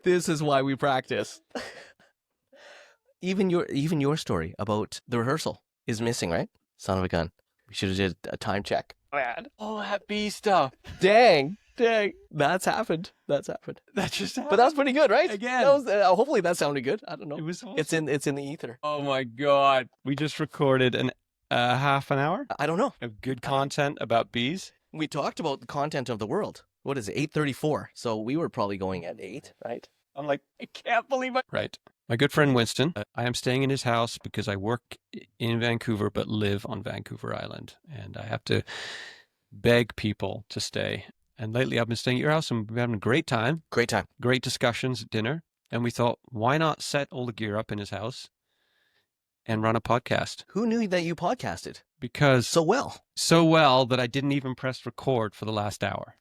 This is why we practice. Even your story about the rehearsal is missing, right? Son of a gun. We should have did a time check. Man. Oh, that bee stuff. Dang. That's happened. That just happened. But that was pretty good, right? Again. That was, hopefully that sounded good. I don't know. It was awesome. It's in the ether. Oh my God. We just recorded half an hour I don't know. of good content about bees. We talked about the content of the world. What is it? 8:34. So we were probably going at 8, right? I'm like, I can't believe it. Right. My good friend Winston, I am staying in his house because I work in Vancouver but live on Vancouver Island. And I have to beg people to stay. And lately I've been staying at your house and we've been having a great time. Great time. Great discussions at dinner. And we thought, why not set all the gear up in his house and run a podcast? Who knew that you podcasted? Because so well that I didn't even press record for the last hour.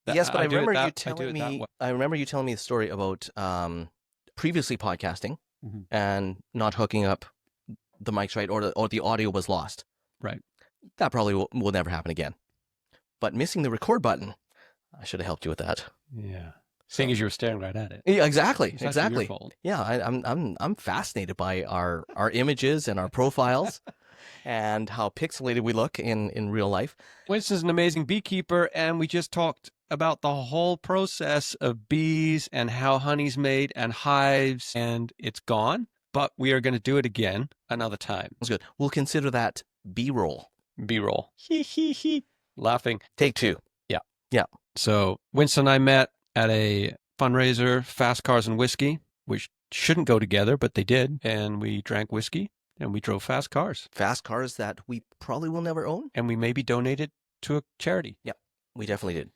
Yes, but I remember you telling me the story about previously podcasting and not hooking up the mics right, or the audio was lost. Right. That probably will never happen again. But missing the record button, I should have helped you with that. Yeah. Seeing as you were staring right at it. Yeah, exactly. It's actually your fault. Yeah, I'm fascinated by our images and our profiles. And how pixelated we look in real life. Winston's an amazing beekeeper, and we just talked about the whole process of bees and how honey's made and hives, and it's gone. But we are going to do it again another time. That's good. We'll consider that B-roll. B-roll. Laughing. Take 2. Yeah. So Winston and I met at a fundraiser, Fast Cars and Whiskey, which shouldn't go together, but they did. And we drank whiskey. And we drove fast cars. Fast cars that we probably will never own. And we maybe donated to a charity. Yeah, we definitely did.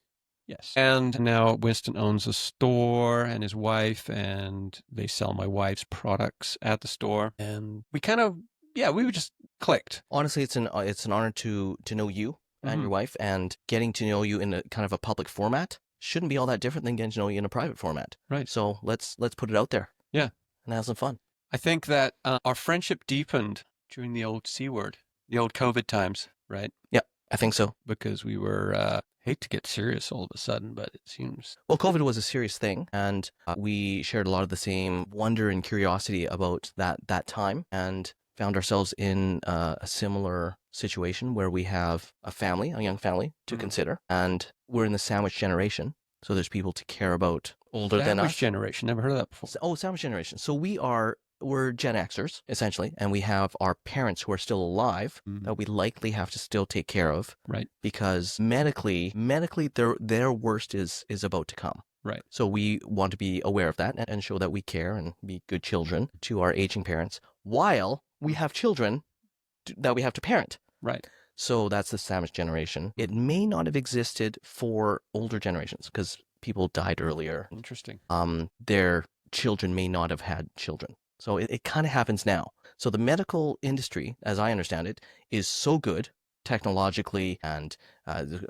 Yes. And now Winston owns a store and his wife, and they sell my wife's products at the store. And we kind of, we just clicked. Honestly, it's an honor to know you and your wife, and getting to know you in a kind of a public format shouldn't be all that different than getting to know you in a private format. Right. So let's put it out there. Yeah. And have some fun. I think that our friendship deepened during the old C word, the old COVID times, right? Yeah, I think so. Because we were, hate to get serious all of a sudden, but it seems... Well, COVID was a serious thing, and we shared a lot of the same wonder and curiosity about that time, and found ourselves in a similar situation where we have a young family to consider, and we're in the sandwich generation, so there's people to care about older than us. Sandwich generation, never heard of that before. Oh, sandwich generation. So we're Gen Xers, essentially, and we have our parents who are still alive that we likely have to still take care of. Right. Because medically, their worst is about to come. Right. So we want to be aware of that and show that we care and be good children to our aging parents while we have children that we have to parent. Right. So that's the sandwich generation. It may not have existed for older generations because people died earlier. Interesting. Their children may not have had children. So it kind of happens now. So the medical industry, as I understand it, is so good technologically, and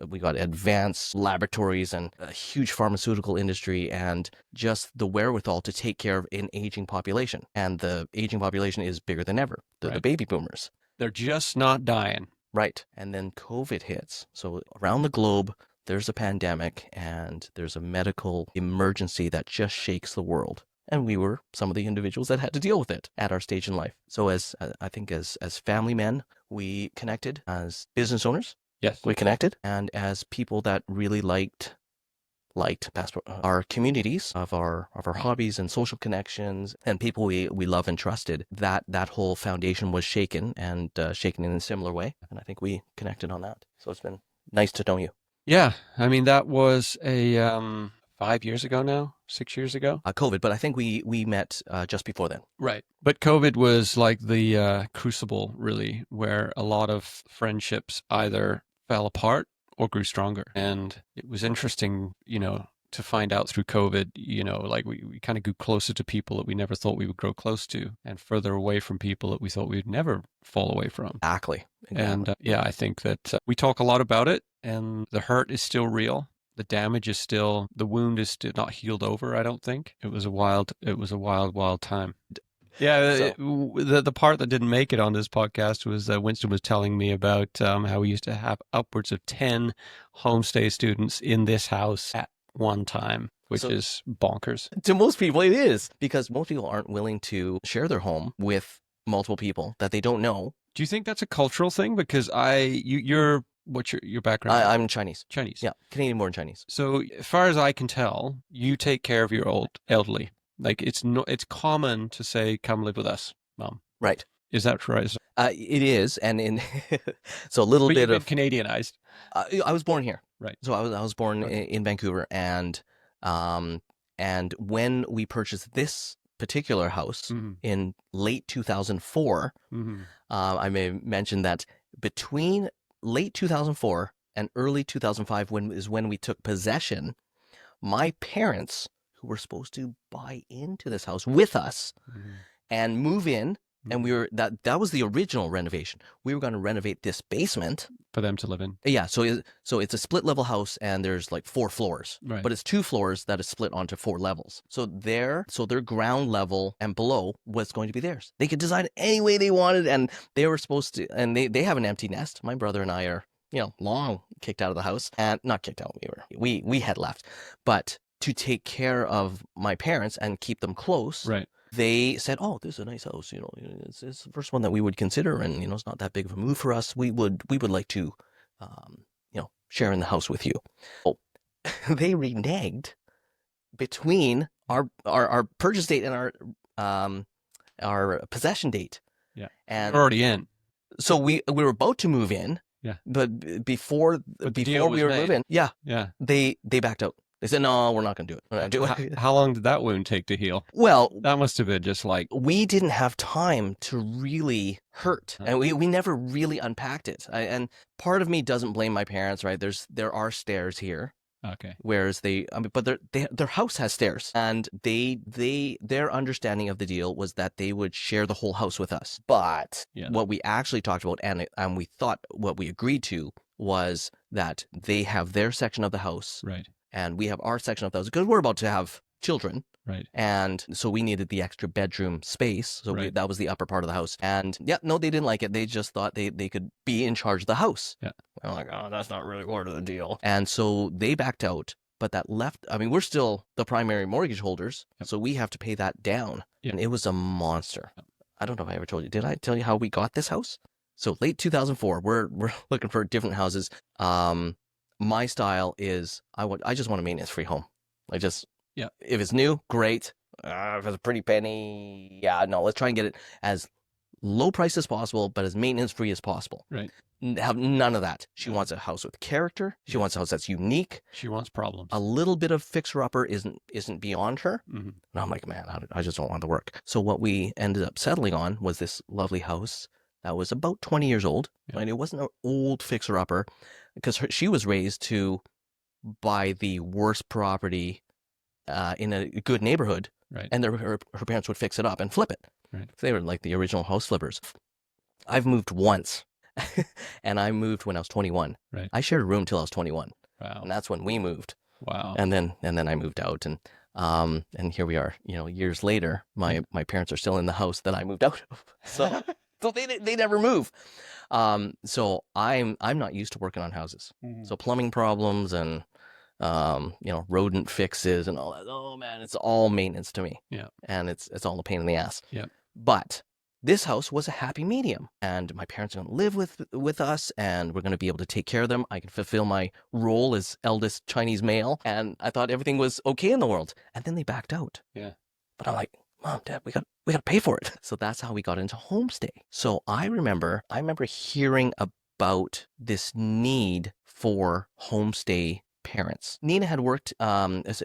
we got advanced laboratories and a huge pharmaceutical industry, and just the wherewithal to take care of an aging population. And the aging population is bigger than ever. The baby boomers. They're just not dying. Right. And then COVID hits. So around the globe, there's a pandemic and there's a medical emergency that just shakes the world. And we were some of the individuals that had to deal with it at our stage in life. So I think as family men, we connected. As business owners, yes, we connected. And as people that really liked our communities of our hobbies and social connections and people we love and trusted, that whole foundation was shaken and shaken in a similar way. And I think we connected on that. So it's been nice to know you. Yeah. I mean, that was a 5 years ago now, 6 years ago. COVID, but I think we met just before then. Right. But COVID was like the crucible, really, where a lot of friendships either fell apart or grew stronger. And it was interesting, to find out through COVID, like we kind of grew closer to people that we never thought we would grow close to, and further away from people that we thought we'd never fall away from. Exactly. And I think that we talk a lot about it, and the hurt is still real. The damage is still, the wound is still not healed over, I don't think. It was a wild time. Yeah, the part that didn't make it on this podcast was Winston was telling me about how we used to have upwards of 10 homestay students in this house at one time. which is bonkers. To most people, it is, because most people aren't willing to share their home with multiple people that they don't know. Do you think that's a cultural thing? Because what's your background? I'm Chinese. Chinese. Yeah, Canadian-born Chinese. So as far as I can tell, you take care of your elderly. Like it's common to say, "Come live with us, Mom." Right. Is that right? It is, and so a little But bit you've been Canadianized. I was born here, right? So I was born in Vancouver, and when we purchased this particular house in late 2004, I may mention that between late 2004 and early 2005, when we took possession, my parents, who were supposed to buy into this house with us and move in. And we were that was the original renovation. We were going to renovate this basement for them to live in. Yeah, so it's a split level house, and there's like 4 floors, right. But it's 2 floors that is split onto 4 levels. So their ground level and below was going to be theirs. They could design it any way they wanted, and they were supposed to. And they have an empty nest. My brother and I are long kicked out of the house, and not kicked out. We had left, but to take care of my parents and keep them close. Right. They said, "Oh, this is a nice house. It's the first one that we would consider, and it's not that big of a move for us. We would like to, share in the house with you." Oh, they reneged between our purchase date and our possession date. Yeah, and we're already in. So we were about to move in. Yeah, but before we were moving, yeah, they backed out. They said, "No, we're not going to do it. We're not do it." How long did that wound take to heal? Well, that must have been just like... We didn't have time to really hurt, and we never really unpacked it. And part of me doesn't blame my parents, right? There are stairs here. Okay. Whereas but their house has stairs, and their understanding of the deal was that they would share the whole house with us. But what we actually talked about, and we thought what we agreed to, was that they have their section of the house, right, and we have our section of the house, because we're about to have children. Right. And so we needed the extra bedroom space. So that was the upper part of the house. And they didn't like it. They just thought they could be in charge of the house. Yeah. I'm like, "Oh, that's not really part of the deal." And so they backed out. But that left, we're still the primary mortgage holders. Yep. So we have to pay that down. Yep. And it was a monster. Yep. I don't know if I ever told you. Did I tell you how we got this house? So late 2004, we're looking for different houses. My style is I just want a maintenance-free home. If it's new, great. If it's a pretty penny, let's try and get it as low price as possible, but as maintenance-free as possible. Right. Have none of that. She wants a house with character. She wants a house that's unique. She wants problems. A little bit of fixer-upper isn't beyond her. Mm-hmm. And I'm like, man, I just don't want the work. So what we ended up settling on was this lovely house that was about 20 years old. Yeah. And it wasn't an old fixer-upper, because she was raised to buy the worst property in a good neighborhood, right, and her parents would fix it up and flip it. Right. So they were like the original house flippers. I've moved once, and I moved when I was 21. Right. I shared a room till I was 21. Wow. And that's when we moved. Wow. And then I moved out, and here we are. Years later, my parents are still in the house that I moved out of. So they never move. So I'm not used to working on houses. Mm-hmm. So plumbing problems and rodent fixes and all that. Oh man, it's all maintenance to me. Yeah. And it's all a pain in the ass. Yeah. But this house was a happy medium, and my parents are going to live with us, and we're going to be able to take care of them. I can fulfill my role as eldest Chinese male, and I thought everything was okay in the world. And then they backed out. Yeah. But I'm like, Mom, Dad, we got to pay for it. So that's how we got into homestay. So I remember hearing about this need for homestay parents. Nina had worked as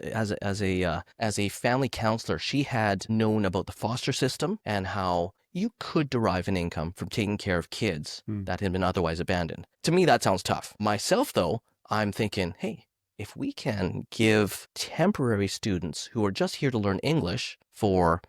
a family counselor. She had known about the foster system and how you could derive an income from taking care of kids that had been otherwise abandoned. To me, that sounds tough. Myself, though, I'm thinking, hey, if we can give temporary students who are just here to learn English for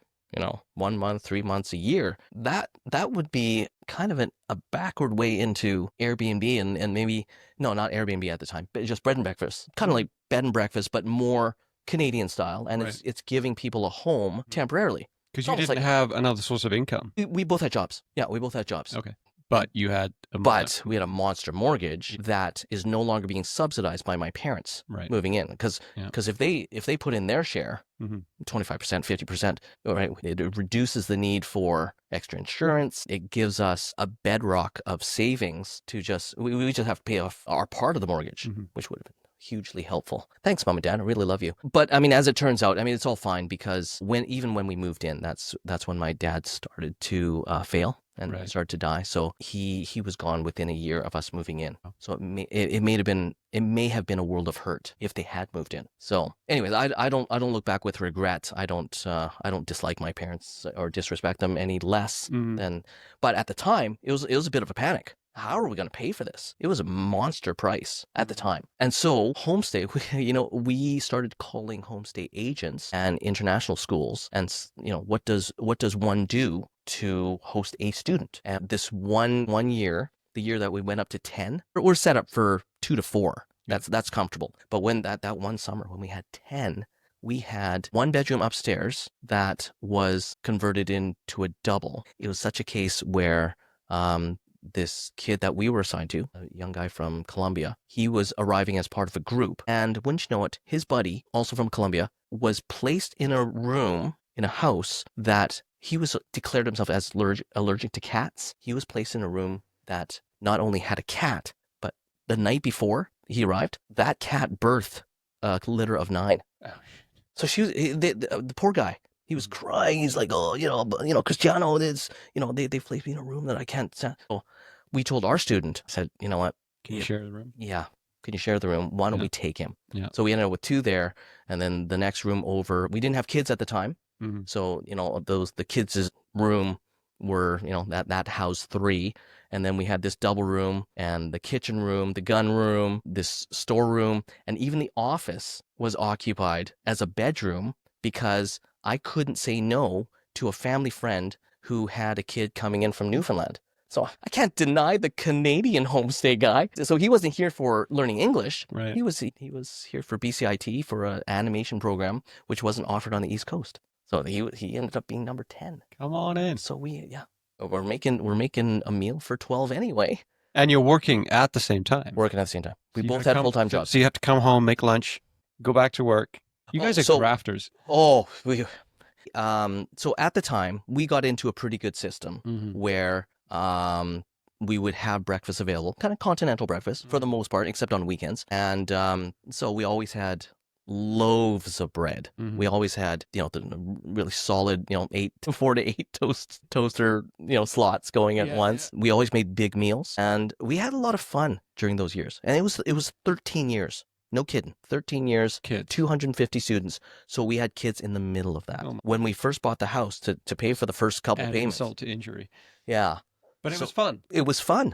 1 month, 3 months, a year, that would be kind of a backward way into Airbnb and maybe, no, not Airbnb at the time, but just bread and breakfast, kind of like bed and breakfast, but more Canadian style. And right. it's giving people a home temporarily. Because you didn't have another source of income. We both had jobs. Yeah, we both had jobs. Okay. But you had But we had a monster mortgage that is no longer being subsidized by my parents right. moving in. Because if they put in their share, 25%, 50%, right, it reduces the need for extra insurance. It gives us a bedrock of savings to we just have to pay off our part of the mortgage, which would have been hugely helpful. Thanks, Mom and Dad. I really love you. But I mean, as it turns out, I mean, it's all fine because even when we moved in, that's when my dad started to fail and started to die. So he was gone within a year of us moving in. So it may have been a world of hurt if they had moved in. So anyways, I don't look back with regret. I don't dislike my parents or disrespect them any less than. But at the time, it was a bit of a panic. How are we going to pay for this? It was a monster price at the time. And so homestay, we started calling homestay agents and international schools. And, what does one do to host a student? And this one year, the year that we went up to 10, we're set up for 2 to 4. That's comfortable. But when that one summer, when we had 10, we had one bedroom upstairs that was converted into a double. It was such a case where, this kid that we were assigned to, a young guy from Colombia, he was arriving as part of a group. And wouldn't you know it, his buddy, also from Colombia, was placed in a room, in a house that he was declared himself as allergic to cats. He was placed in a room that not only had a cat, but the night before he arrived, that cat birthed a litter of 9. Oh. So the poor guy. He was crying. He's like, oh, Cristiano, they placed me in a room that I can't stand. So we told our student, said, you know what? Can you share the room? Yeah. Can you share the room? Why don't we take him? Yeah. So we ended up with 2 there. And then the next room over, we didn't have kids at the time. So, the kids' room were, that housed 3. And then we had this double room and the kitchen room, the gun room, this storeroom, and even the office was occupied as a bedroom because I couldn't say no to a family friend who had a kid coming in from Newfoundland. So I can't deny the Canadian homestay guy. So he wasn't here for learning English. Right. He was here for BCIT, for an animation program, which wasn't offered on the East Coast. So he ended up being number 10. Come on in. So we're making a meal for 12 anyway. And you're working at the same time. Working at the same time. We both had full-time jobs. So you have to come home, make lunch, go back to work. You guys are grafters. Oh, so at the time we got into a pretty good system where we would have breakfast available, kind of continental breakfast for the most part, except on weekends. And so we always had loaves of bread. We always had, the really solid, 4 to 8 toaster, slots going at once. We always made big meals, and we had a lot of fun during those years. And it was 13 years. No kidding. 13 years, kids. 250 students. So we had kids in the middle of that. When we first bought the house to pay for the first couple payments. Insult to injury. Yeah. But it was fun. It was fun.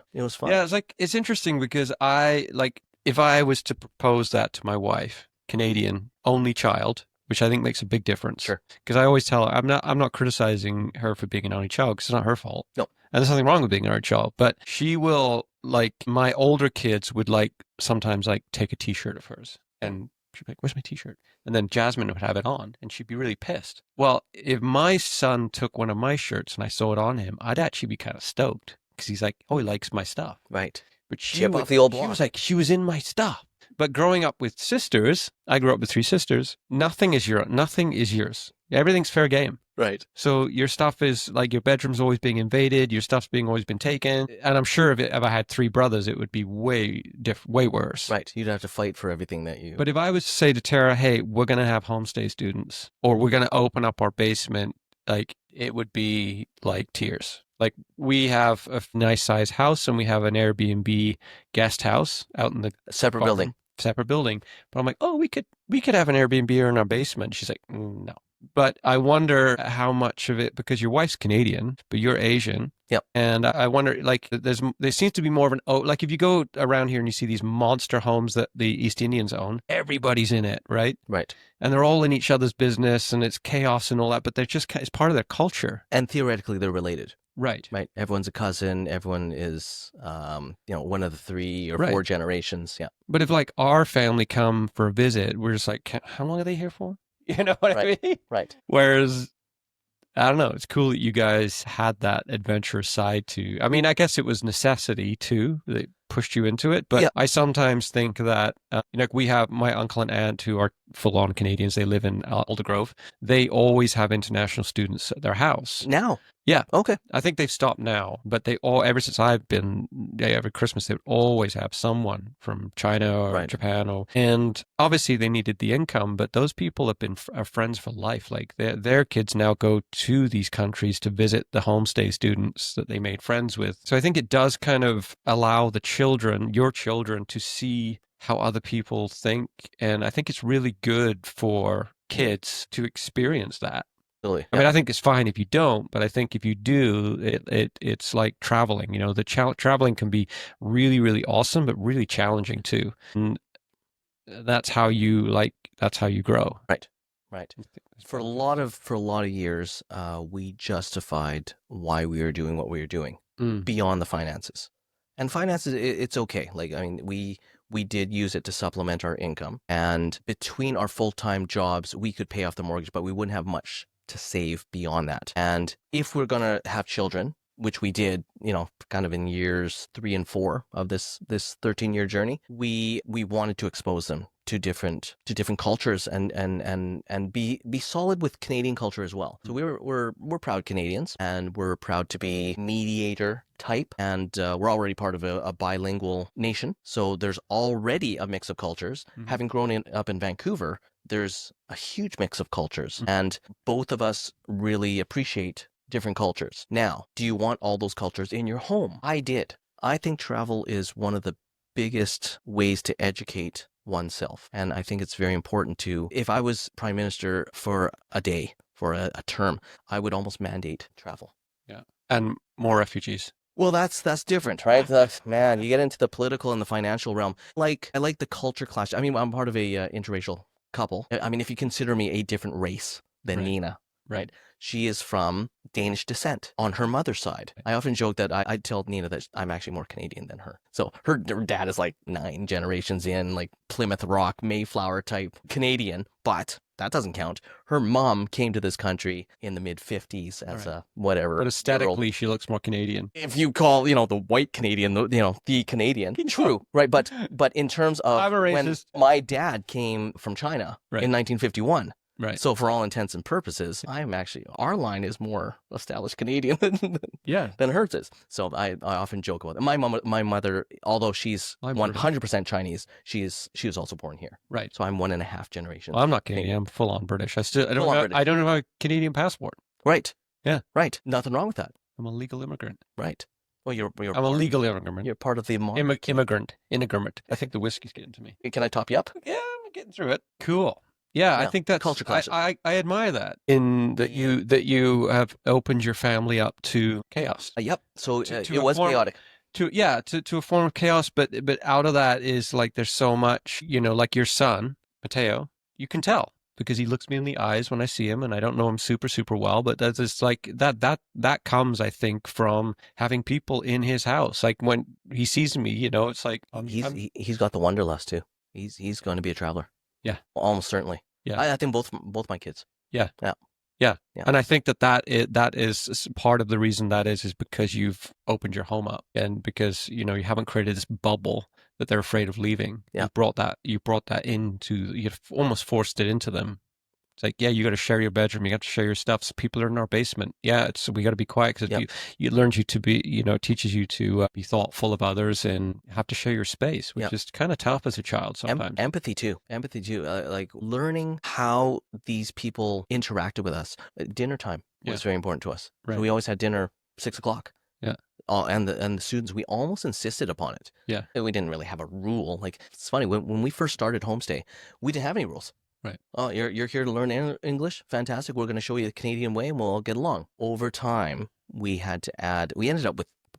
Yeah, it's interesting because if I was to propose that to my wife, Canadian, only child, which I think makes a big difference. Sure. Because I always tell her, I'm not criticizing her for being an only child because it's not her fault. No. And there's nothing wrong with being an only child, but she will, my older kids would sometimes take a t-shirt of hers and she'd be like, where's my t-shirt? And then Jasmine would have it on and she'd be really pissed. Well, if my son took one of my shirts and I saw it on him, I'd actually be kind of stoked because he's like, oh, he likes my stuff. Right. But she was the old block. She was like, she was in my stuff. But growing up with sisters, I grew up with 3 sisters. Nothing is yours. Everything's fair game. Right. So your stuff is your bedroom's always being invaded. Your stuff's always been taken. And I'm sure if I had 3 brothers, it would be way worse. Right. You'd have to fight for everything that you. But if I was to say to Tara, hey, we're going to have homestay students, or we're going to open up our basement, it would be tears. We have a nice size house and we have an Airbnb guest house out in the separate building. But I'm like, oh, we could have an Airbnb in our basement. She's like, no. But I wonder how much of it, because your wife's Canadian, but you're Asian. Yep. And I wonder, there seems to be more of an, if you go around here and you see these monster homes that the East Indians own, everybody's in it, right? Right. And they're all in each other's business and it's chaos and all that, but it's part of their culture. And theoretically, they're related. Right. Right. Everyone's a cousin. Everyone is, one of the 3 or 4 generations. Yeah. But if our family come for a visit, we're just like, how long are they here for? You know what I mean? Right. Whereas I don't know. It's cool that you guys had that adventurous side to. I mean, I guess it was necessity too that pushed you into it. But Yeah. I sometimes think that we have my uncle and aunt who are full-on Canadians. They live in Aldergrove. They always have international students at their house. Now. Yeah, Okay. I think they've stopped now, but they all, ever since I've been, yeah, every Christmas, they would always have someone from China or Right. Japan, and obviously they needed the income, but those people have been are friends for life. Like their kids now go to these countries to visit the homestay students that they made friends with. So I think it does kind of allow the children, your children, to see how other people think, and I think it's really good for kids to experience that. Absolutely. I mean, I think it's fine if you don't, but I think if you do, it's like traveling. You know, traveling can be really, really awesome, but really challenging too. And that's how you grow. Right. Right. For a lot of years, we justified why we were doing what we were doing beyond the finances. And finances, it's okay. Like, I mean, we did use it to supplement our income, and between our full-time jobs, we could pay off the mortgage, but we wouldn't have much to save beyond that. And if we're going to have children, which we did, kind of in years 3 and 4 of this 13-year journey, we wanted to expose them to different cultures and be solid with Canadian culture as well. So we're proud Canadians, and we're proud to be mediator type, and we're already part of a bilingual nation. So there's already a mix of cultures. Mm-hmm. Having grown up in Vancouver, there's a huge mix of cultures, and both of us really appreciate different cultures. Now, do you want all those cultures in your home? I did. I think travel is one of the biggest ways to educate oneself, and I think it's very important to, if I was prime minister for a day, for a term, I would almost mandate travel. Yeah, and more refugees. Well, that's different, right? Man, you get into the political and the financial realm. Like, I like the culture clash. I mean, I'm part of a interracial couple. I mean, if you consider me a different race than Nina, right? She is from Danish descent on her mother's side. I often joke that I tell Nina that I'm actually more Canadian than her. So her dad is like 9 generations in, like Plymouth Rock, Mayflower type Canadian, but that doesn't count. Her mom came to this country in the mid-50s as a whatever. But aesthetically, she looks more Canadian. If you call, the white Canadian, the Canadian. True, right? But in terms of when my dad came from China in 1951, right. So for all intents and purposes, our line is more established Canadian than hers is. So I often joke about it. My mother, although she's 100% Chinese, she was also born here. Right. So I'm 1.5 generations. Well, I'm not Canadian. I'm full on British. I don't have a Canadian passport. Right. Yeah. Right. Nothing wrong with that. I'm a legal immigrant. Right. Well, I'm a legal immigrant. You're part of the immigrant. I think the whiskey's getting to me. Can I top you up? Yeah, I'm getting through it. Cool. Yeah, I think that's culture clash. I admire that in that you have opened your family up to chaos. Yep. So it was chaotic. To a form of chaos, but out of that is like there's so much, like your son Mateo. You can tell because he looks me in the eyes when I see him, and I don't know him super well, but that's just like that comes, I think, from having people in his house. Like when he sees me, it's like he's got the wanderlust too. He's going to be a traveler. Yeah, almost certainly. Yeah, I think both my kids. Yeah. And I think that is part of the reason that is because you've opened your home up, and because you haven't created this bubble that they're afraid of leaving. Yeah. You brought that you've almost forced it into them. It's like, yeah, you got to share your bedroom. You got to share your stuff. So people are in our basement. Yeah, we got to be quiet because it learns you to be, teaches you to be thoughtful of others and have to share your space, which is kind of tough as a child sometimes. Empathy too. Like learning how these people interacted with us. Dinner time was very important to us. Right. So we always had dinner 6:00. Yeah. And the students, we almost insisted upon it. Yeah. We didn't really have a rule. Like, it's funny, when we first started Homestay, we didn't have any rules. Right. Oh, you're here to learn English? Fantastic. We're going to show you the Canadian way and we'll all get along. Over time, we had to add,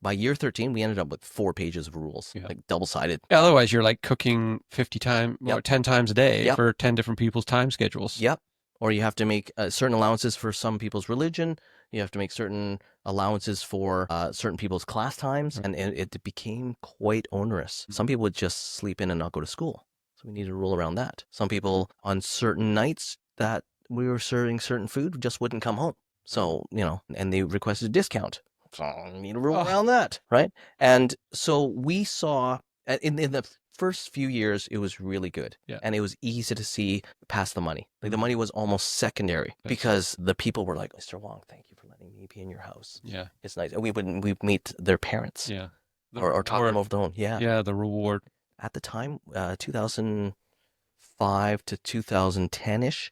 by year 13, we ended up with 4 pages of rules, like double-sided. Yeah, otherwise, you're like cooking 50 times or 10 times a day for 10 different people's time schedules. Yep. Or you have to make certain allowances for some people's religion. You have to make certain allowances for certain people's class times. Right. And it became quite onerous. Some people would just sleep in and not go to school. So we needed a rule around that. Some people on certain nights that we were serving certain food just wouldn't come home. So, and they requested a discount. So I need to roll Oh. around that, right? And so we saw in the first few years, it was really good. Yeah. And it was easy to see past the money. Like the Mhm. money was almost secondary That's because the people were like, Mr. Wong, thank you for letting me be in your house. Yeah. It's nice. And we'd meet their parents Yeah. The or talk reward. them over the phone. Yeah. Yeah, the reward. At the time, 2005 to 2010-ish,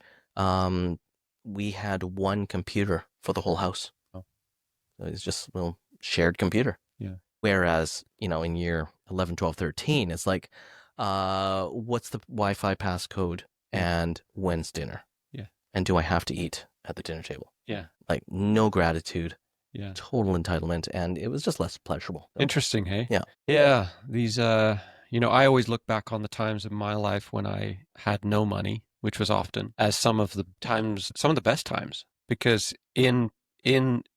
we had one computer for the whole house. Oh. It's just a little shared computer. Yeah. Whereas, in year 11, 12, 13, it's like, what's the Wi-Fi passcode and when's dinner? Yeah. And do I have to eat at the dinner table? Yeah. Like no gratitude, Yeah. total entitlement, and it was just less pleasurable. Interesting, hey? Yeah. Yeah. These, I always look back on the times in my life when I had no money, which was often, as some of the best times. Because in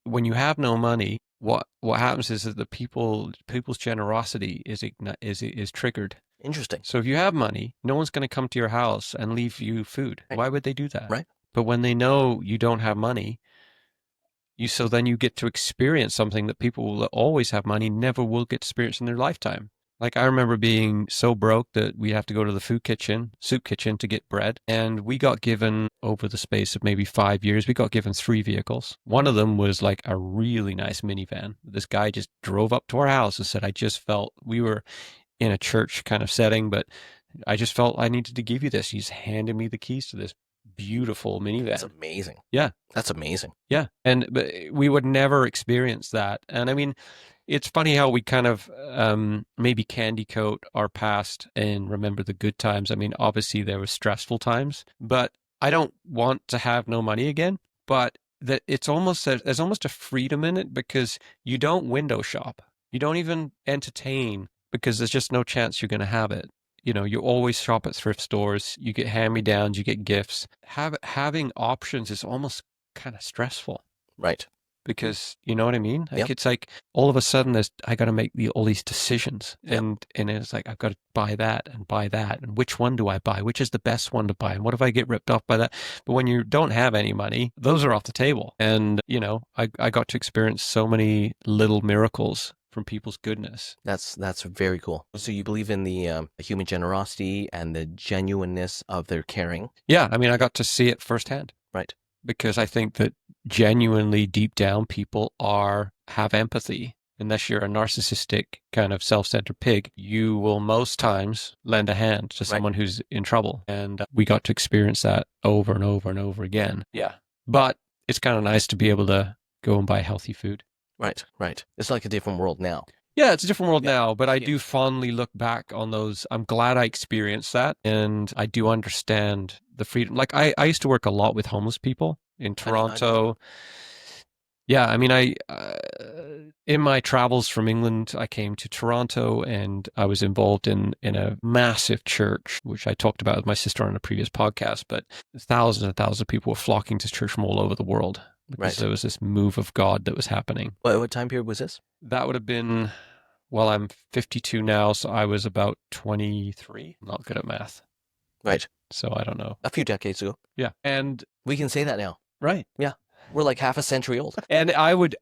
when you have no money, what happens is that the people's generosity is triggered. Interesting. So if you have money, no one's going to come to your house and leave you food. Right. Why would they do that? Right. But when they know you don't have money, then you get to experience something that people that always have money never will get to experience in their lifetime. Like I remember being so broke that we have to go to the soup kitchen to get bread. And we got given, over the space of maybe 5 years, we got given 3 vehicles. One of them was like a really nice minivan. This guy just drove up to our house and said, I just felt, we were in a church kind of setting, but I just felt I needed to give you this. He's handed me the keys to this beautiful minivan. That's amazing. Yeah. That's amazing. Yeah. But we would never experience that. And I mean, it's funny how we kind of maybe candy coat our past and remember the good times. I mean, obviously there were stressful times, but I don't want to have no money again. But that there's almost a freedom in it because you don't window shop. You don't even entertain because there's just no chance you're going to have it. You always shop at thrift stores. You get hand-me-downs, you get gifts. Having options is almost kind of stressful. Right. Because you know what I mean? Like Yep. It's like all of a sudden I got to make all these decisions, Yep. and it's like I've got to buy that, and which one do I buy? Which is the best one to buy? And what if I get ripped off by that? But when you don't have any money, those are off the table. And I got to experience so many little miracles from people's goodness. That's very cool. So you believe in the human generosity and the genuineness of their caring? Yeah, I mean, I got to see it firsthand. Right. Because I think that genuinely deep down people have empathy. Unless you're a narcissistic kind of self-centered pig, you will most times lend a hand to someone who's in trouble. And we got to experience that over and over and over again. Yeah. But it's kind of nice to be able to go and buy healthy food. Right. It's like a different world now. Yeah, it's a different world now, but I do fondly look back on those. I'm glad I experienced that, and I do understand the freedom. Like I used to work a lot with homeless people in Toronto. Yeah, I mean, in my travels from England, I came to Toronto, and I was involved in a massive church, which I talked about with my sister on a previous podcast. But thousands and thousands of people were flocking to church from all over the world. Because there was this move of God that was happening. What time period was this? That would have been, well, I'm 52 now, so I was about 23. I'm not good at math. Right. So I don't know. A few decades ago. Yeah. And we can say that now. Right. Yeah. We're like half a century old. And I would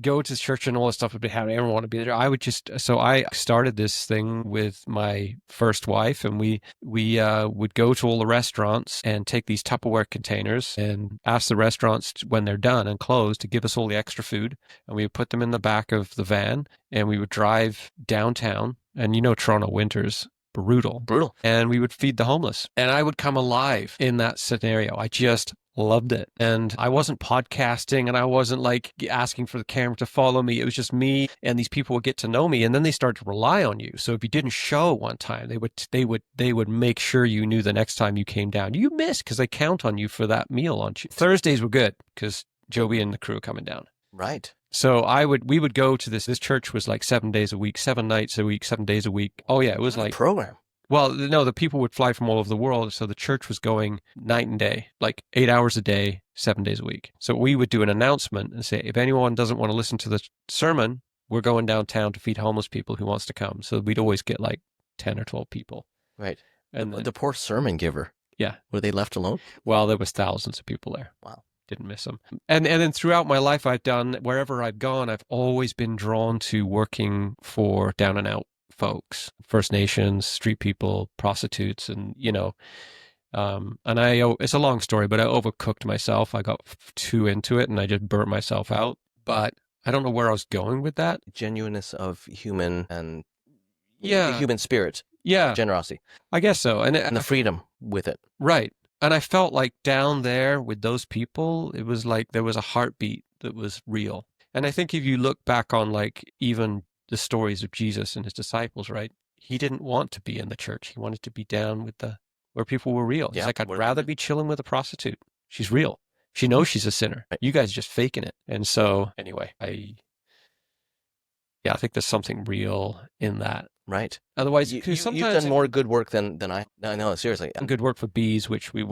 go to church and all this stuff would be happening. Everyone wanted to be there. So I started this thing with my first wife, and we would go to all the restaurants and take these Tupperware containers and ask the restaurants when they're done and closed to give us all the extra food. And we would put them in the back of the van, and we would drive downtown. And Toronto winters, brutal. And we would feed the homeless. And I would come alive in that scenario. I just loved it. And I wasn't podcasting, and I wasn't like asking for the camera to follow me. It was just me, and these people would get to know me, and then they start to rely on you. So if you didn't show one time, they would make sure you knew the next time you came down. You missed because they count on you for that meal on Thursdays were good because Joby and the crew were coming down. Right. So we would go to this church was like 7 days a week, 7 nights a week, 7 days a week. Oh yeah, it was like a program. Well, no, the people would fly from all over the world. So the church was going night and day, like 8 hours a day, 7 days a week. So we would do an announcement and say, if anyone doesn't want to listen to the sermon, we're going downtown to feed homeless people who wants to come. So we'd always get like 10 or 12 people. Right. And the poor sermon giver. Yeah. Were they left alone? Well, there was thousands of people there. Wow. didn't miss them. And then throughout my life, wherever I've gone, I've always been drawn to working for down and out folks, First Nations, street people, prostitutes, and it's a long story, but I overcooked myself. I got too into it and I just burnt myself out. But I don't know where I was going with that. Genuineness of human and the Yeah. human spirit, Yeah, generosity, I guess so. And and the freedom with it. right. And I felt like down there with those people, it was like there was a heartbeat that was real. And I think if you look back on like even the stories of Jesus and his disciples, right? He didn't want to be in the church. He wanted to be down with where people were real. He's Yeah, like, I'd where- rather be chilling with a prostitute. She's real. She knows she's a sinner. You guys are just faking it. And so anyway, I think there's something real in that. Right. Otherwise, You've sometimes done more good work than I. No, no, seriously. good work for bees, which we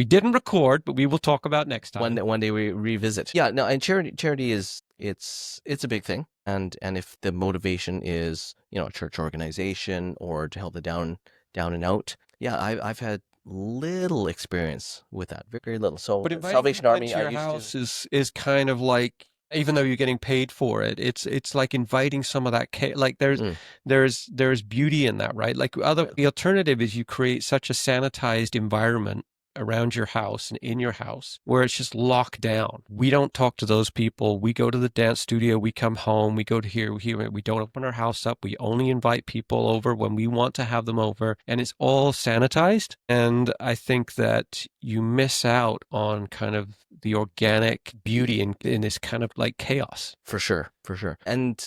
didn't record, but we will talk about next time. One day we revisit. Yeah, no, and charity is it's a big thing, and if the motivation is a church organization or to help the down and out, yeah, I've had little experience with that, very, very little. So But Salvation Army, your house is kind of like, even though you're getting paid for it, it's like inviting some of that like there's beauty in that, right? Like the alternative is you create such a sanitized environment around your house and in your house where it's just locked down. We don't talk to those people. We go to the dance studio, we come home, we go to here, we don't open our house up. We only invite people over when we want to have them over, and it's all sanitized. And I think that you miss out on kind of the organic beauty in this kind of like chaos. For sure. And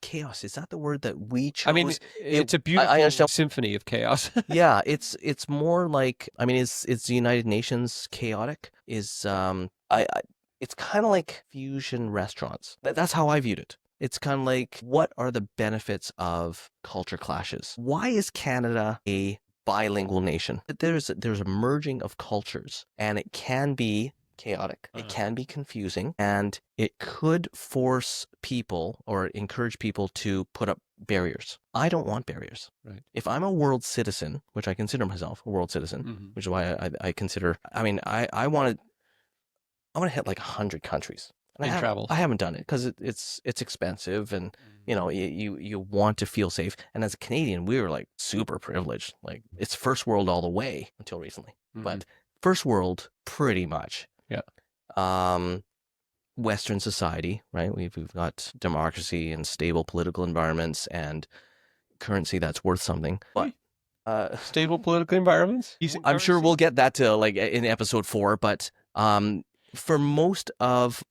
chaos, is that the word that we chose? I mean, it's a beautiful symphony of chaos. Yeah, it's more like, I mean, is the United Nations chaotic? It's kind of like fusion restaurants. That's how I viewed it. It's kind of like, what are the benefits of culture clashes? Why is Canada a bilingual nation? There's a merging of cultures, and it can be chaotic. It can be confusing, and it could force people or encourage people to put up barriers. I don't want barriers. Right. If I'm a world citizen, which I consider myself a world citizen, which is why I consider, I mean, I want to hit like 100 countries. And travel. I haven't done it because it's expensive, and you want to feel safe. And as a Canadian, we were like super privileged. Like, it's first world all the way until recently, but first world pretty much. Yeah. Western society, right? We've got democracy and stable political environments and currency that's worth something. But stable political environments? I'm sure we'll get that to like in episode 4. But for most of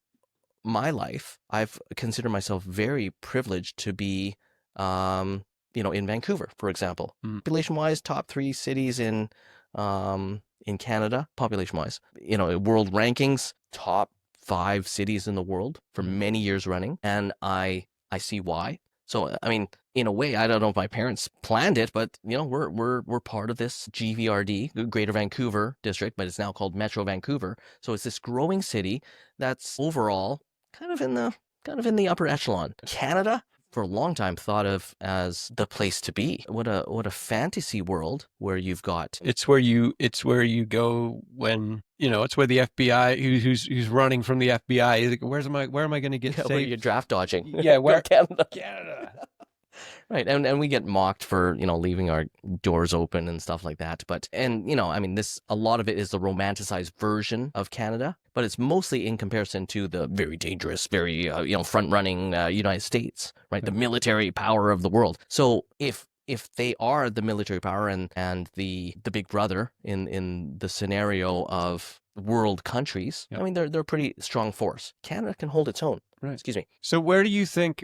my life, I've considered myself very privileged to be, in Vancouver, for example. Population-wise, top 3 cities in Canada, population-wise. World rankings, top 5 cities in the world for many years running, and I see why. So, I mean, in a way, I don't know if my parents planned it, but we're part of this GVRD, Greater Vancouver District, but it's now called Metro Vancouver. So it's this growing city that's overall kind of in the upper echelon. Canada, for a long time, thought of as the place to be. What a fantasy world where you've got. It's where you go when it's where the FBI who's running from the FBI is like, where am I going to get safe? Where you're draft dodging. Yeah, where Canada. Canada. Right, and we get mocked for leaving our doors open and stuff like that. But I mean, a lot of it is the romanticized version of Canada, but it's mostly in comparison to the very dangerous, very front running United States, right? The military power of the world. So if they are the military power and the big brother in the scenario of world countries, I mean, they're a pretty strong force. Canada can hold its own. Right. Excuse me. So where do you think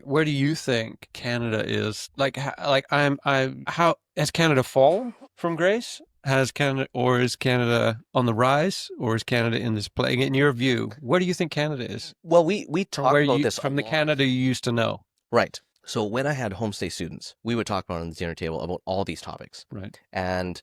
Canada is? How has Canada fallen from grace? Is Canada on the rise, or is Canada in this place? In your view, where do you think Canada is? Well, we talk about this from the Canada you used to know. Right. So when I had homestay students, we would talk about on the dinner table about all these topics. Right. And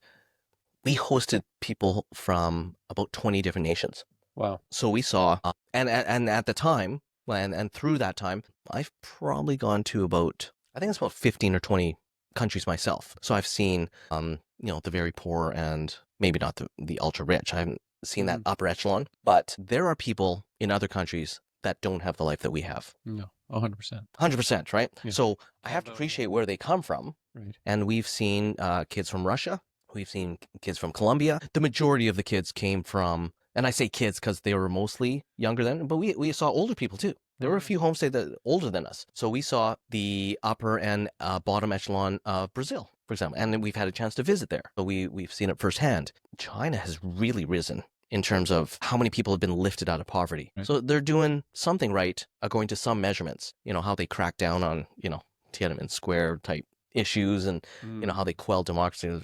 we hosted people from about 20 different nations. Wow. So we saw, and at the time, and through that time, I've probably gone to about 15 or 20 countries myself. So I've seen, the very poor and maybe not the ultra rich. I haven't seen that upper echelon. But there are people in other countries that don't have the life that we have. No, 100%. 100%, right? Yeah. So I have to appreciate where they come from. Right. And we've seen kids from Russia. We've seen kids from Colombia. The majority of the kids came from, and I say kids because they were mostly younger than, but we saw older people too. There were a few homestays that older than us. So we saw the upper and bottom echelon of Brazil, for example, and then we've had a chance to visit there. So we've seen it firsthand. China has really risen in terms of how many people have been lifted out of poverty. Right. So they're doing something right according to some measurements. You know, how they crack down on, Tiananmen Square type issues and how they quell democracy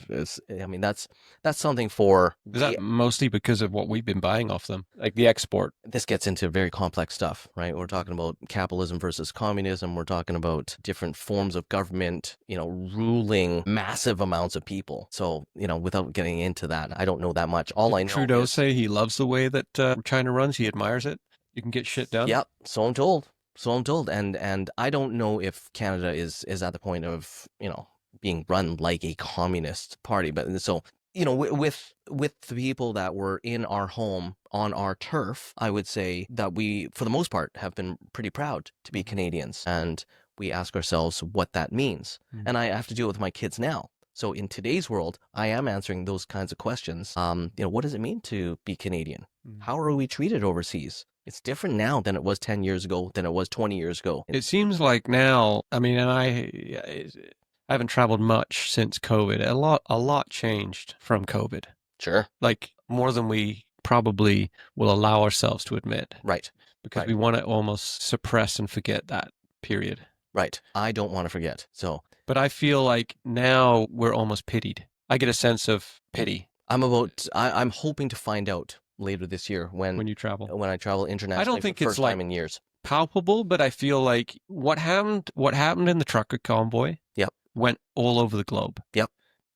I mean that's something for Is that mostly because of what we've been buying off them, like the export? This gets into very complex stuff, right? We're talking about capitalism versus communism. We're talking about different forms of government, ruling massive amounts of people. So, without getting into that, I don't know that much. All I know Trudeau is, say he loves the way that China runs. He admires it. You can get shit done. Yep, so I'm told. And I don't know if Canada is at the point of, being run like a communist party. But so, with the people that were in our home on our turf, I would say that we, for the most part, have been pretty proud to be Canadians. And we ask ourselves what that means. And I have to deal with my kids now. So in today's world, I am answering those kinds of questions. What does it mean to be Canadian? How are we treated overseas? It's different now than it was 10 years ago, than it was 20 years ago. It seems like now, I mean, and I haven't traveled much since COVID. A lot changed from COVID. Sure. Like more than we probably will allow ourselves to admit. Right. Because we want to almost suppress and forget that period. Right. I don't want to forget. But I feel like now we're almost pitied. I get a sense of pity. I'm hoping to find out later this year when you travel. When I travel internationally. I don't think for the it's first time in years. Palpable, but I feel like what happened in the trucker convoy went all over the globe. Yep.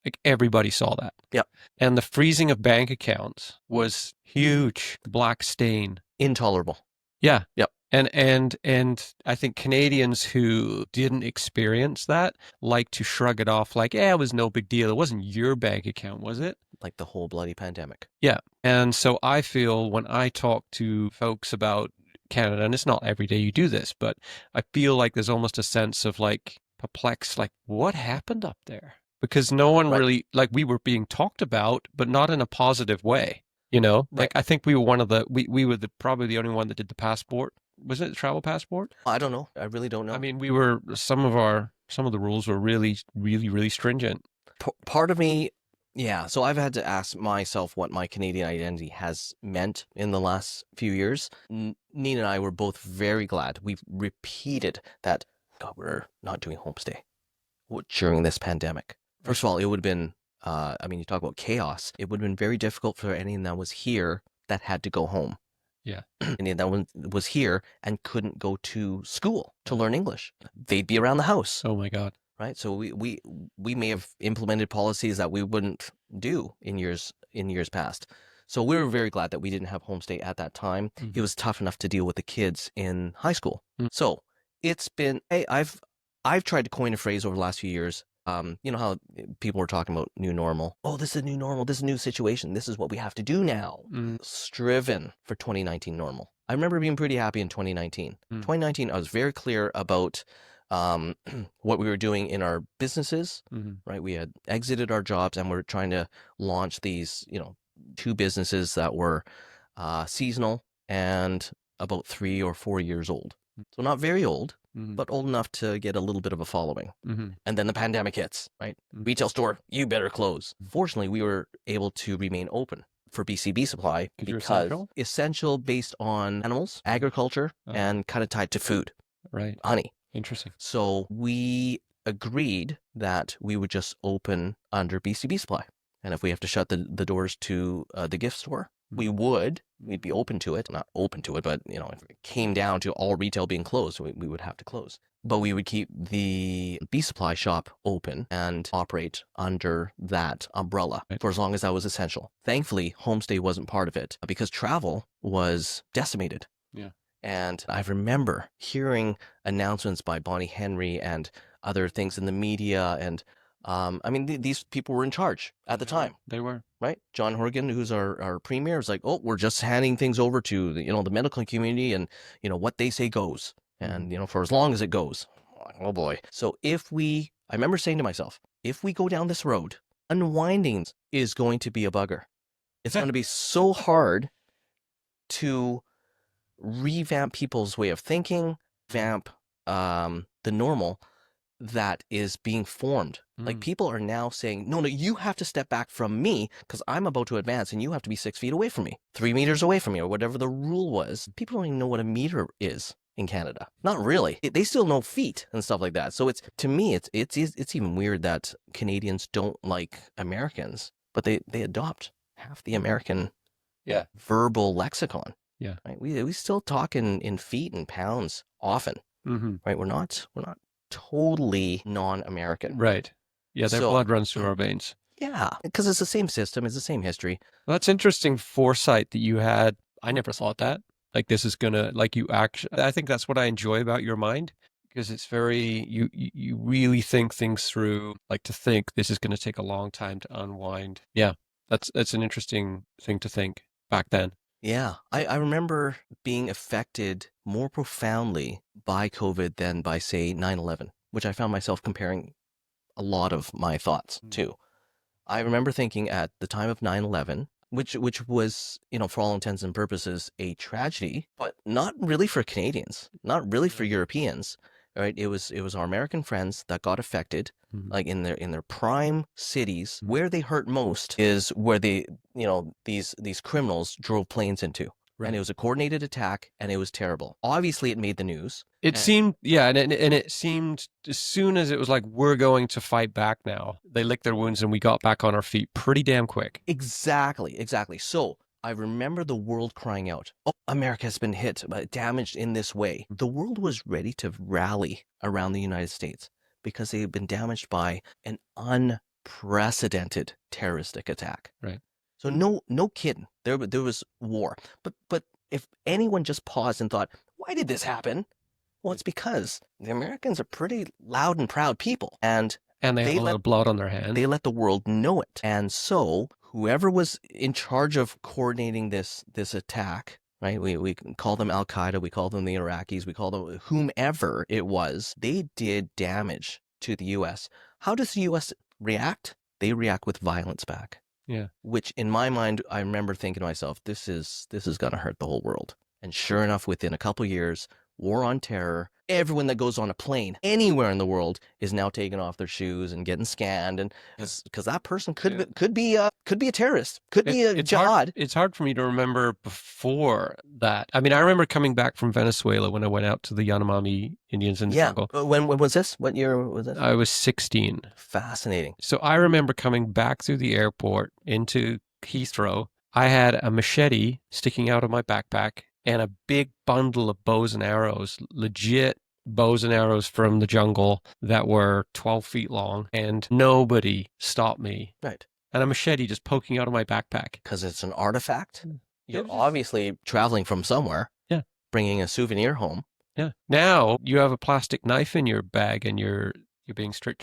Like everybody saw that. Yep. And the freezing of bank accounts was huge. Black stain. Intolerable. Yeah. Yep. And I think Canadians who didn't experience that like to shrug it off like, it was no big deal. It wasn't your bank account, was it? Like the whole bloody pandemic. Yeah. And so I feel when I talk to folks about Canada, and it's not every day you do this, but I feel like there's almost a sense of like perplexed, like what happened up there? Because no one really, like we were being talked about, but not in a positive way. Like I think we were we were probably the only one that did the passport. Was it the travel passport? I don't know. I really don't know. I mean, some of the rules were really, really, really stringent. Part of me, yeah. So I've had to ask myself what my Canadian identity has meant in the last few years. Nina and I were both very glad. We've repeated that, God, we're not doing homestay during this pandemic. First of all, it would have been, you talk about chaos. It would have been very difficult for anyone that was here that had to go home. Yeah. And that was here and couldn't go to school to learn English. They'd be around the house. Oh my God. Right. So we may have implemented policies that we wouldn't do in years past. So we were very glad that we didn't have homestay at that time. It was tough enough to deal with the kids in high school. So it's been, I've tried to coin a phrase over the last few years. You know how people were talking about new normal. Oh, this is a new normal. This is a new situation. This is what we have to do now. Striven for 2019 normal. I remember being pretty happy in 2019. 2019, I was very clear about what we were doing in our businesses, right? We had exited our jobs and we're trying to launch these, 2 businesses that were seasonal and about 3 or 4 years old. So not very old, but old enough to get a little bit of a following. And then the pandemic hits, right? Retail store, you better close. Fortunately, we were able to remain open for BCB supply because essential based on animals, agriculture, and kind of tied to food. Right. Honey. Interesting. So we agreed that we would just open under BCB supply. And if we have to shut the doors to the gift store, we'd be open to it. Not open to it, but, if it came down to all retail being closed, we would have to close. But we would keep the B Supply shop open and operate under that umbrella for as long as that was essential. Thankfully, homestay wasn't part of it because travel was decimated. Yeah. And I remember hearing announcements by Bonnie Henry and other things in the media and I mean, these people were in charge at the time, They were. right? John Horgan, who's our premier, is like, oh, we're just handing things over to the medical community, and what they say goes, and for as long as it goes. Oh boy. So I remember saying to myself, if we go down this road, unwinding is going to be a bugger. It's going to be so hard to revamp people's way of thinking, vamp the normal that is being formed. Like, people are now saying, no, you have to step back from me because I'm about to advance and you have to be 6 feet away from me, 3 meters away from me, or whatever the rule was. People don't even know what a meter is in Canada. Not really. They still know feet and stuff like that. So to me, it's even weird that Canadians don't like Americans, but they adopt half the American verbal lexicon. Yeah. Right? We still talk in feet and pounds often. Right? We're not totally non-American. Right. Yeah, their blood runs through our veins. Yeah, because it's the same system, it's the same history. Well, that's interesting foresight that you had. I never thought that. Like, this is gonna, like, you actually, I think that's what I enjoy about your mind, because it's very, you really think things through, like, to think this is going to take a long time to unwind. Yeah, that's an interesting thing to think back then. Yeah, I remember being affected more profoundly by COVID than by, say, 9/11, which I found myself comparing a lot of my thoughts to. I remember thinking at the time of 9/11, which was, for all intents and purposes, a tragedy, but not really for Canadians, not really for Europeans, right? It was our American friends that got affected, like in their prime cities. Where they hurt most is where these criminals drove planes into. Right. And it was a coordinated attack, and it was terrible. Obviously, it made the news. It seemed, and it seemed, as soon as it was like, we're going to fight back now, they licked their wounds and we got back on our feet pretty damn quick. Exactly. So I remember the world crying out, oh, America has been hit, damaged in this way. The world was ready to rally around the United States because they had been damaged by an unprecedented terroristic attack. Right. So no kidding. There was war. But if anyone just paused and thought, why did this happen? Well, it's because the Americans are pretty loud and proud people. And they have a lot of blood on their hands. They let the world know it. And so whoever was in charge of coordinating this attack, right? We call them Al-Qaeda, we call them the Iraqis, we call them whomever it was, they did damage to the U.S. How does the U.S. react? They react with violence back. Yeah. Which, in my mind, I remember thinking to myself, this is going to hurt the whole world. And sure enough, within a couple years, war on terror, everyone that goes on a plane anywhere in the world is now taking off their shoes and getting scanned, and because that person could be a terrorist, could be a jihad. It's hard for me to remember before that. I mean, I remember coming back from Venezuela when I went out to the Yanomami Indians in the jungle. When was this? What year was this? I was 16. Fascinating. So I remember coming back through the airport into Heathrow. I had a machete sticking out of my backpack and a big bundle of bows and arrows, legit bows and arrows from the jungle that were 12 feet long, and nobody stopped me. Right. And a machete just poking out of my backpack. Because it's an artifact. You're obviously traveling from somewhere. Yeah. Bringing a souvenir home. Yeah. Now you have a plastic knife in your bag and you're being strip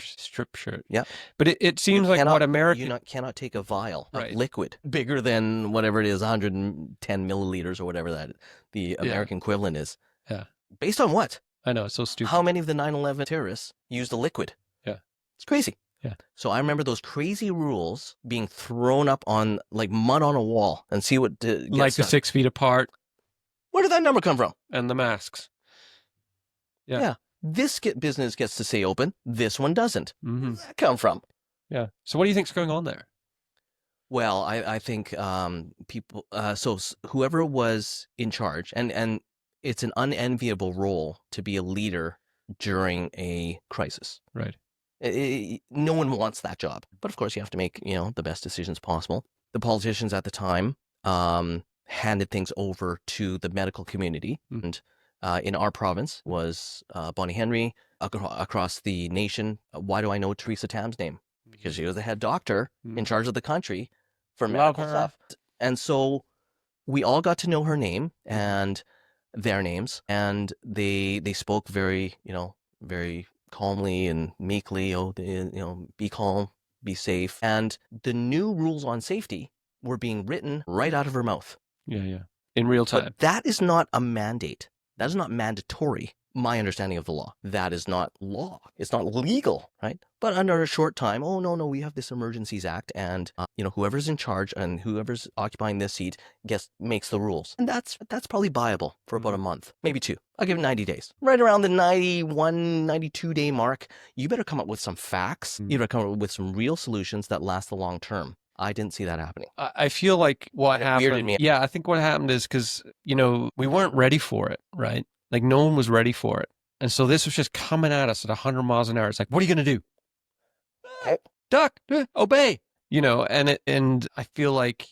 shirt. Yeah. But it seems like what American... You cannot take a vial of liquid bigger than whatever it is, 110 milliliters or whatever that the American equivalent is. Yeah. Based on what? I know, it's so stupid. How many of the 9/11 terrorists used a liquid? Yeah. It's crazy. Yeah. So I remember those crazy rules being thrown up on like mud on a wall and see what gets like the done. 6 feet apart. Where did that number come from? And the masks. Yeah. This business gets to stay open. This one doesn't. Mm-hmm. Where did that come from? Yeah. So what do you think's going on there? Well, I think people. So whoever was in charge, and it's an unenviable role to be a leader during a crisis. Right. No one wants that job, but of course you have to make the best decisions possible. The politicians at the time handed things over to the medical community, and in our province was Bonnie Henry. Across the nation, why do I know Theresa Tam's name? Because she was the head doctor in charge of the country for medical stuff. And so we all got to know her name and their names, and they spoke very, very calmly and meekly, be calm, be safe. And the new rules on safety were being written right out of her mouth. Yeah, yeah. In real time. But that is not a mandate. That is not mandatory. My understanding of the law. That is not law. It's not legal, right? But under a short time, oh, no, we have this Emergencies Act, and, whoever's in charge and whoever's occupying this seat makes the rules. And that's probably viable for about a month, maybe 2. I'll give it 90 days. Right around the 91, 92-day mark, you better come up with some facts. You better come up with some real solutions that last the long term. I didn't see that happening. I feel like what happened... weirded me. Yeah, I think what happened is because, we weren't ready for it, right? Like, no one was ready for it. And so this was just coming at us at 100 miles an hour. It's like, what are you going to do? Duck, obey. And I feel like,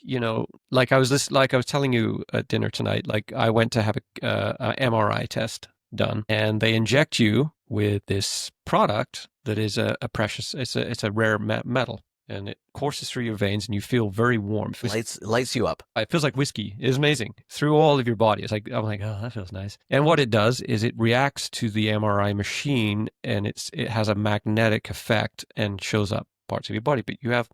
like I was telling you at dinner tonight, like I went to have a MRI test done, and they inject you with this product that is a precious, it's a rare metal. And it courses through your veins, and you feel very warm. Lights you up. It feels like whiskey. It's amazing. Through all of your body. I'm like, oh, that feels nice. And what it does is it reacts to the MRI machine, and it has a magnetic effect and shows up parts of your body. But you have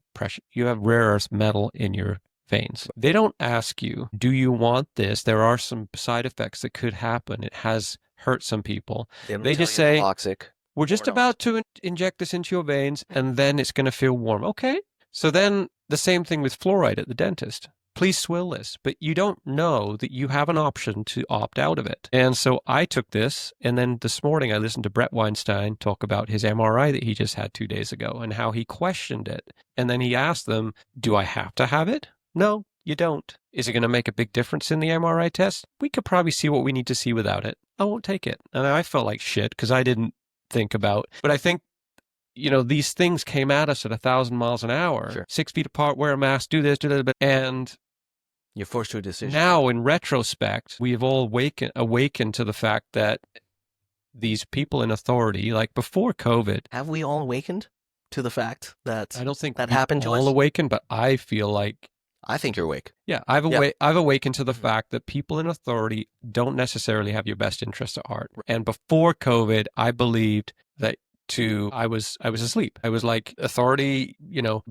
rare earth metal in your veins. They don't ask you, do you want this? There are some side effects that could happen. It has hurt some people. They just say, toxic. We're just about to inject this into your veins, and then it's going to feel warm. Okay. So then the same thing with fluoride at the dentist. Please swill this, but you don't know that you have an option to opt out of it. And so I took this, and then this morning I listened to Brett Weinstein talk about his MRI that he just had 2 days ago and how he questioned it. And then he asked them, do I have to have it? No, you don't. Is it going to make a big difference in the MRI test? We could probably see what we need to see without it. I won't take it. And I felt like shit because I didn't think about, but I think, these things came at us at 1,000 miles an hour, Sure. 6 feet apart, wear a mask, do this, and you're forced to a decision. Now, in retrospect, we have all awakened to the fact that these people in authority, like before COVID, have we all awakened to the fact that I don't think that happened to us? All awakened, but I feel like I think you're awake. Yeah, I've awakened to the fact that people in authority don't necessarily have your best interest at heart. And before COVID, I believed that I was asleep. I was like, authority,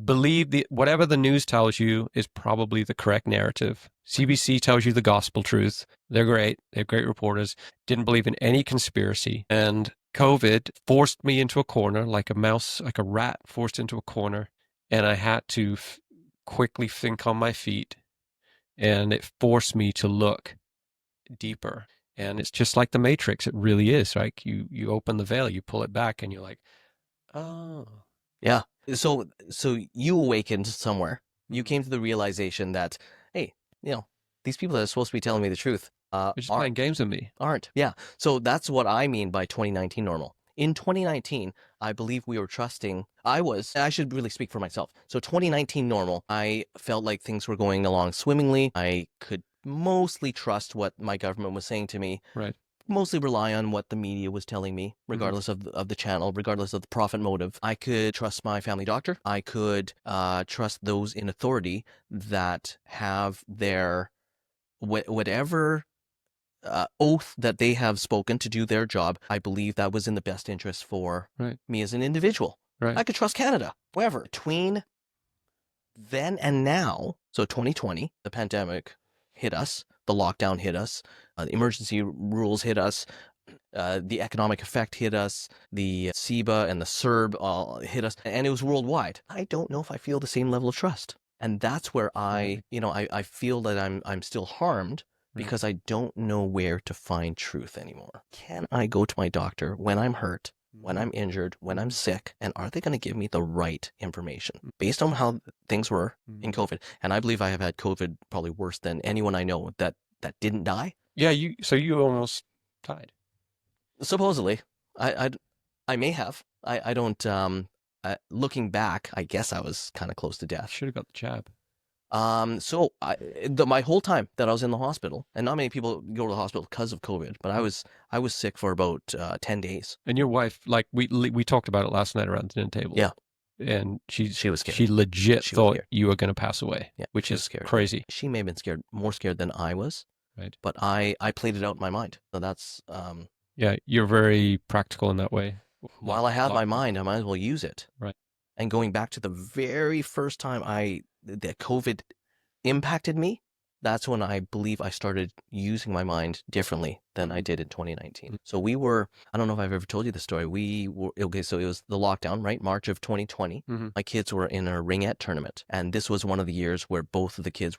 believe whatever the news tells you is probably the correct narrative. CBC tells you the gospel truth. They're great. They're great reporters. Didn't believe in any conspiracy. And COVID forced me into a corner, like a mouse, like a rat forced into a corner. And I had to quickly think on my feet, and it forced me to look deeper. And it's just like the Matrix. It really is. Like you open the veil, you pull it back, and you're like, oh. Yeah. So you awakened somewhere. You came to the realization that, hey, these people that are supposed to be telling me the truth they're just playing games with me. Aren't. Yeah. So that's what I mean by 2019 normal. In 2019, I believe we were trusting. I should really speak for myself. So 2019 normal, I felt like things were going along swimmingly. I could mostly trust what my government was saying to me. Right. Mostly rely on what the media was telling me, regardless of the channel, regardless of the profit motive. I could trust my family doctor. I could trust those in authority that have their whatever oath that they have spoken to do their job. I believe that was in the best interest for me as an individual. Right. I could trust Canada. However, between then and now, so 2020, the pandemic hit us, the lockdown hit us, the emergency rules hit us, the economic effect hit us, the SIBA and the CERB all hit us, and it was worldwide. I don't know if I feel the same level of trust. And that's where I feel that I'm still harmed, because I don't know where to find truth anymore. Can I go to my doctor when I'm hurt, when I'm injured, when I'm sick, and are they going to give me the right information based on how things were in COVID? And I believe I have had COVID probably worse than anyone I know that didn't die. Yeah, so you almost died. Supposedly. I may have. I don't, looking back, I guess I was kind of close to death. Should have got the jab. So my whole time that I was in the hospital, and not many people go to the hospital because of COVID, but I was sick for about 10 days. And your wife, like we talked about it last night around the dinner table. Yeah. And she was scared. She thought you were going to pass away. Yeah, which is crazy. She may have been more scared than I was. Right. But I played it out in my mind. So that's yeah, you're very practical in that way. while I have my lock- mind, I might as well use it. Right. And going back to the very first time that COVID impacted me, that's when I believe I started using my mind differently than I did in 2019. Mhm. So I don't know if I've ever told you the story. So it was the lockdown, right? March of 2020. Mhm. My kids were in a ringette tournament. And this was one of the years where both of the kids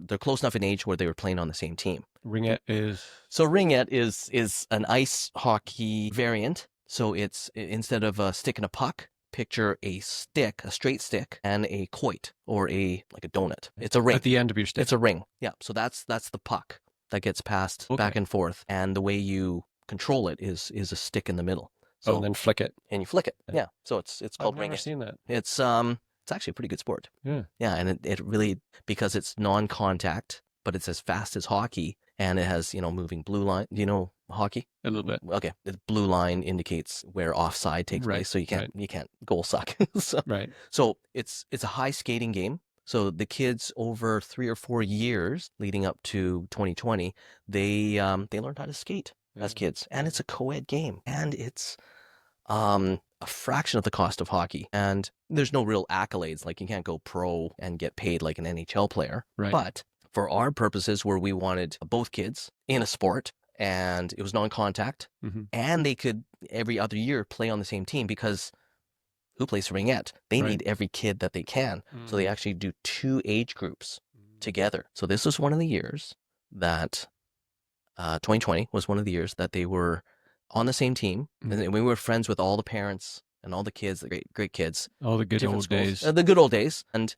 they're close enough in age where they were playing on the same team. Ringette is? So ringette is an ice hockey variant. So it's instead of a stick and a puck, picture a straight stick, and a quoit, or like a donut. It's a ring. At the end of your stick. It's a ring. Yeah. So that's the puck that gets passed back and forth. And the way you control it is a stick in the middle. So and then flick it. And you flick it. Yeah. So it's called I've never ringette. seen that. It's actually a pretty good sport. Yeah. Yeah, and it really, because it's non-contact, but it's as fast as hockey, and it has, moving blue line. Do you know hockey? A little bit. Okay. The blue line indicates where offside takes place, so you can't goal suck. Right. So it's a high skating game. So the kids over 3 or 4 years leading up to 2020, they learned how to skate as kids, and it's a co-ed game, and it's a fraction of the cost of hockey, and there's no real accolades. Like, you can't go pro and get paid like an NHL player, Right. But for our purposes, where we wanted both kids in a sport, and it was non-contact, and they could every other year play on the same team, because who plays ringette? They need every kid that they can. So they actually do 2 age groups together. So this was one of the years that 2020 was one of the years that they were on the same team, and we were friends with all the parents and all the kids, the great kids. All the good old schools. days. The good old days. And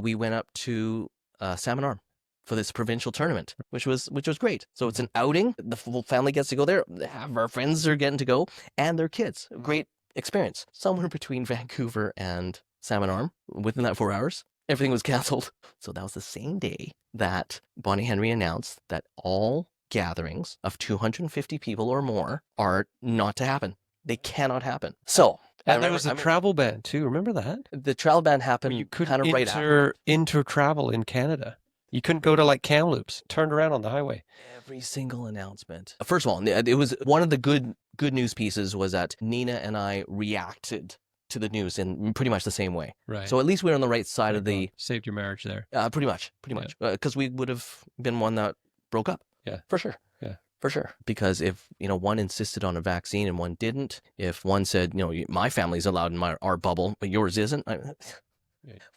we went up to Salmon Arm for this provincial tournament, which was great. So it's an outing. The full family gets to go there. Half of our friends are getting to go, and their kids. Great experience. Somewhere between Vancouver and Salmon Arm, within that 4 hours, everything was canceled. So that was the same day that Bonnie Henry announced that all gatherings of 250 people or more are not to happen. They cannot happen. So, and there was a travel ban too. Remember that? The travel ban happened. You couldn't kind of right after. Inter-travel in Canada. You couldn't go to like Kamloops, turned around on the highway. Every single announcement. First of all, it was one of the good news pieces was that Nina and I reacted to the news in pretty much the same way. Right. So at least we're on the right side of the. Saved your marriage there. Pretty much, because we would have been one that broke up. Yeah, for sure. Yeah, for sure. Because if one insisted on a vaccine and one didn't, if one said my family's allowed in our bubble but yours isn't,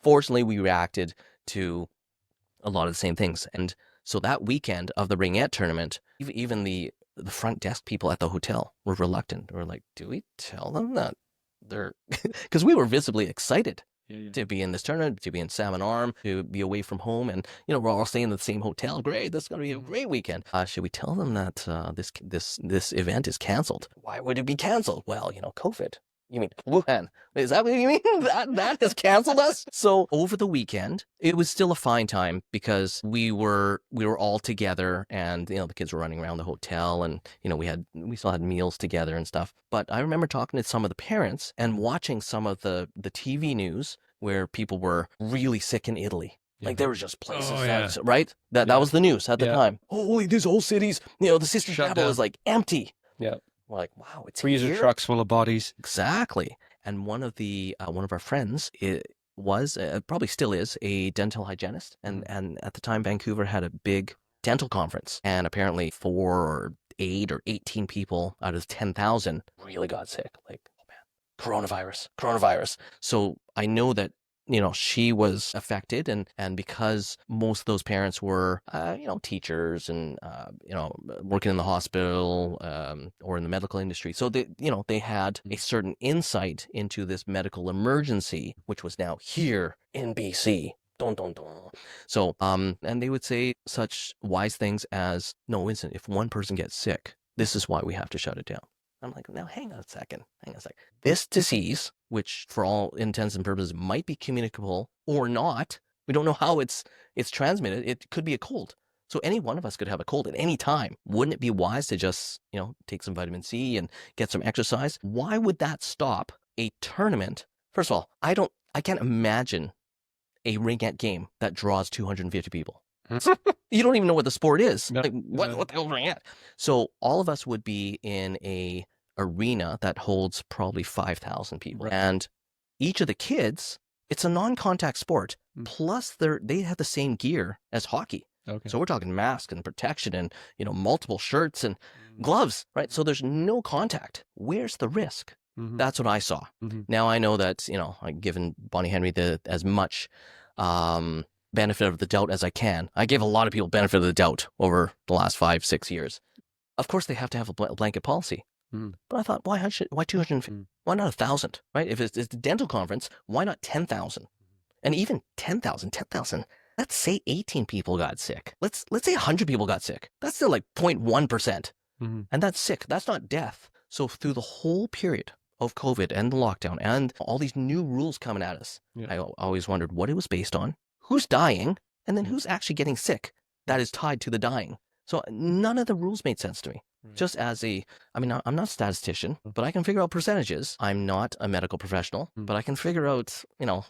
fortunately we reacted to a lot of the same things. And so that weekend of the ringette tournament, even the front desk people at the hotel were reluctant. We're like, do we tell them that they're because we were visibly excited. To be in this tournament, to be in Salmon Arm, to be away from home, and we're all staying in the same hotel. Great, this is going to be a great weekend. Should we tell them that this event is canceled? Why would it be canceled? Well, COVID. You mean Wuhan? Is that what you mean? That has canceled us? So over the weekend, it was still a fine time because we were all together, and the kids were running around the hotel, and we still had meals together and stuff. But I remember talking to some of the parents and watching some of the TV news where people were really sick in Italy. Like there was just places, right? That was the news at the time. Holy, these whole cities, the Sistine Chapel is like empty. Yeah. We're like, wow, it's freezer here? Trucks full of bodies. Exactly. And one of our friends was probably still is a dental hygienist, and at the time Vancouver had a big dental conference, and apparently 4 or 8 or 18 people out of 10,000 really got sick. Like, oh man, coronavirus. So I know that she was affected, and because most of those parents were, teachers and, working in the hospital, or in the medical industry. So they had a certain insight into this medical emergency, which was now here in BC. Dun, dun, dun. So, and they would say such wise things as, no, Winston, if one person gets sick, this is why we have to shut it down. I'm like, now hang on a second. This disease, which for all intents and purposes might be communicable or not, we don't know how it's transmitted. It could be a cold. So any one of us could have a cold at any time. Wouldn't it be wise to just, take some vitamin C and get some exercise? Why would that stop a tournament? First of all, I can't imagine a ringette game that draws 250 people. You don't even know what the sport is. No. Like, what the hell is ringette? So all of us would be in a arena that holds probably 5,000 people. Right. And each of the kids, it's a non-contact sport. Plus, they have the same gear as hockey. Okay. So we're talking mask and protection and, multiple shirts and gloves, right? So there's no contact. Where's the risk? That's what I saw. Now I know that, I've given Bonnie Henry as much benefit of the doubt as I can. I gave a lot of people benefit of the doubt over the last 5-6 years. Of course, they have to have a blanket policy. But I thought, why 250? Why not 1,000, right? If it's a dental conference, why not 10,000? And even 10,000, let's say 18 people got sick. Let's say 100 people got sick. That's still like 0.1%. And that's sick. That's not death. So through the whole period of COVID and the lockdown and all these new rules coming at us, I always wondered what it was based on, who's dying, and then who's actually getting sick that is tied to the dying. So none of the rules made sense to me. Just as I'm not a statistician, but I can figure out percentages. I'm not a medical professional, but I can figure out,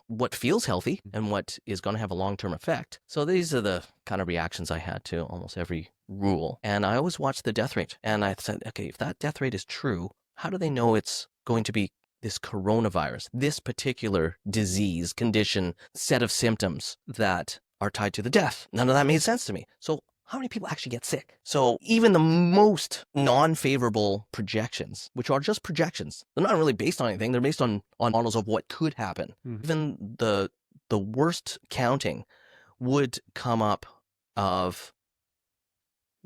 what feels healthy and what is going to have a long-term effect. So these are the kind of reactions I had to almost every rule. And I always watched the death rate. And I said, okay, if that death rate is true, how do they know it's going to be this coronavirus, this particular disease, condition, set of symptoms that are tied to the death? None of that made sense to me. So how many people actually get sick? So even the most non-favorable projections, which are just projections, they're not really based on anything. They're based on models of what could happen. Even the worst counting would come up of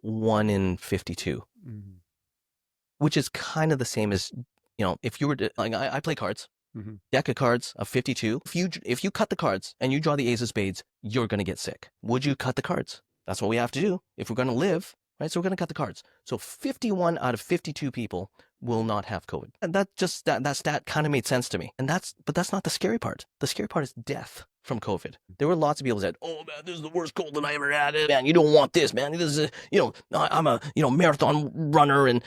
1 in 52, which is kind of the same as, if you were to, like, I play cards, deck of cards of 52. If you cut the cards and you draw the ace of spades, you're going to get sick. Would you cut the cards? That's what we have to do if we're going to live, right? So we're going to cut the cards. So 51 out of 52 people will not have COVID. And that stat kind of made sense to me. But that's not the scary part. The scary part is death from COVID. There were lots of people that said, "Oh man, this is the worst cold that I ever had. Man, you don't want this, man. This is I'm a marathon runner and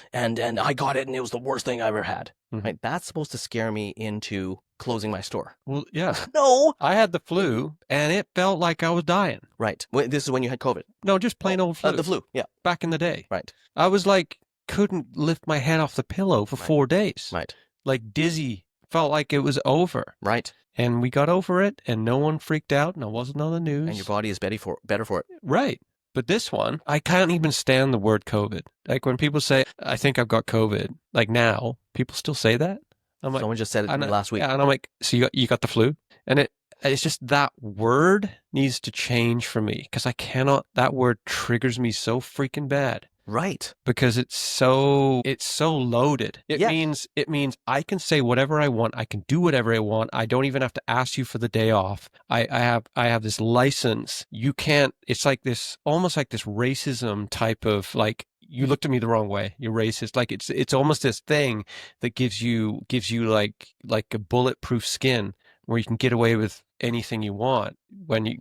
I got it and it was the worst thing I ever had." Right? That's supposed to scare me into closing my store. Well, yeah. No. I had the flu and it felt like I was dying. Right. This is when you had COVID. No, just plain old flu. The flu, yeah. Back in the day. Right. I was like, couldn't lift my head off the pillow for 4 days. Right. Like dizzy. Felt like it was over. Right. And we got over it and no one freaked out and it wasn't on the news. And your body is better for it. Right. But this one, I can't even stand the word COVID. Like when people say, I think I've got COVID, like now, people still say that. I'm like, someone just said it to me last week. Yeah, and I'm like, so you got the flu? And it's just that word needs to change for me because that word triggers me so freaking bad. Right. Because it's so loaded. It means I can say whatever I want. I can do whatever I want. I don't even have to ask you for the day off. I have this license. You can't, it's like this, almost like this racism type of like, you looked at me the wrong way. You're racist. Like it's almost this thing that gives you like a bulletproof skin where you can get away with anything you want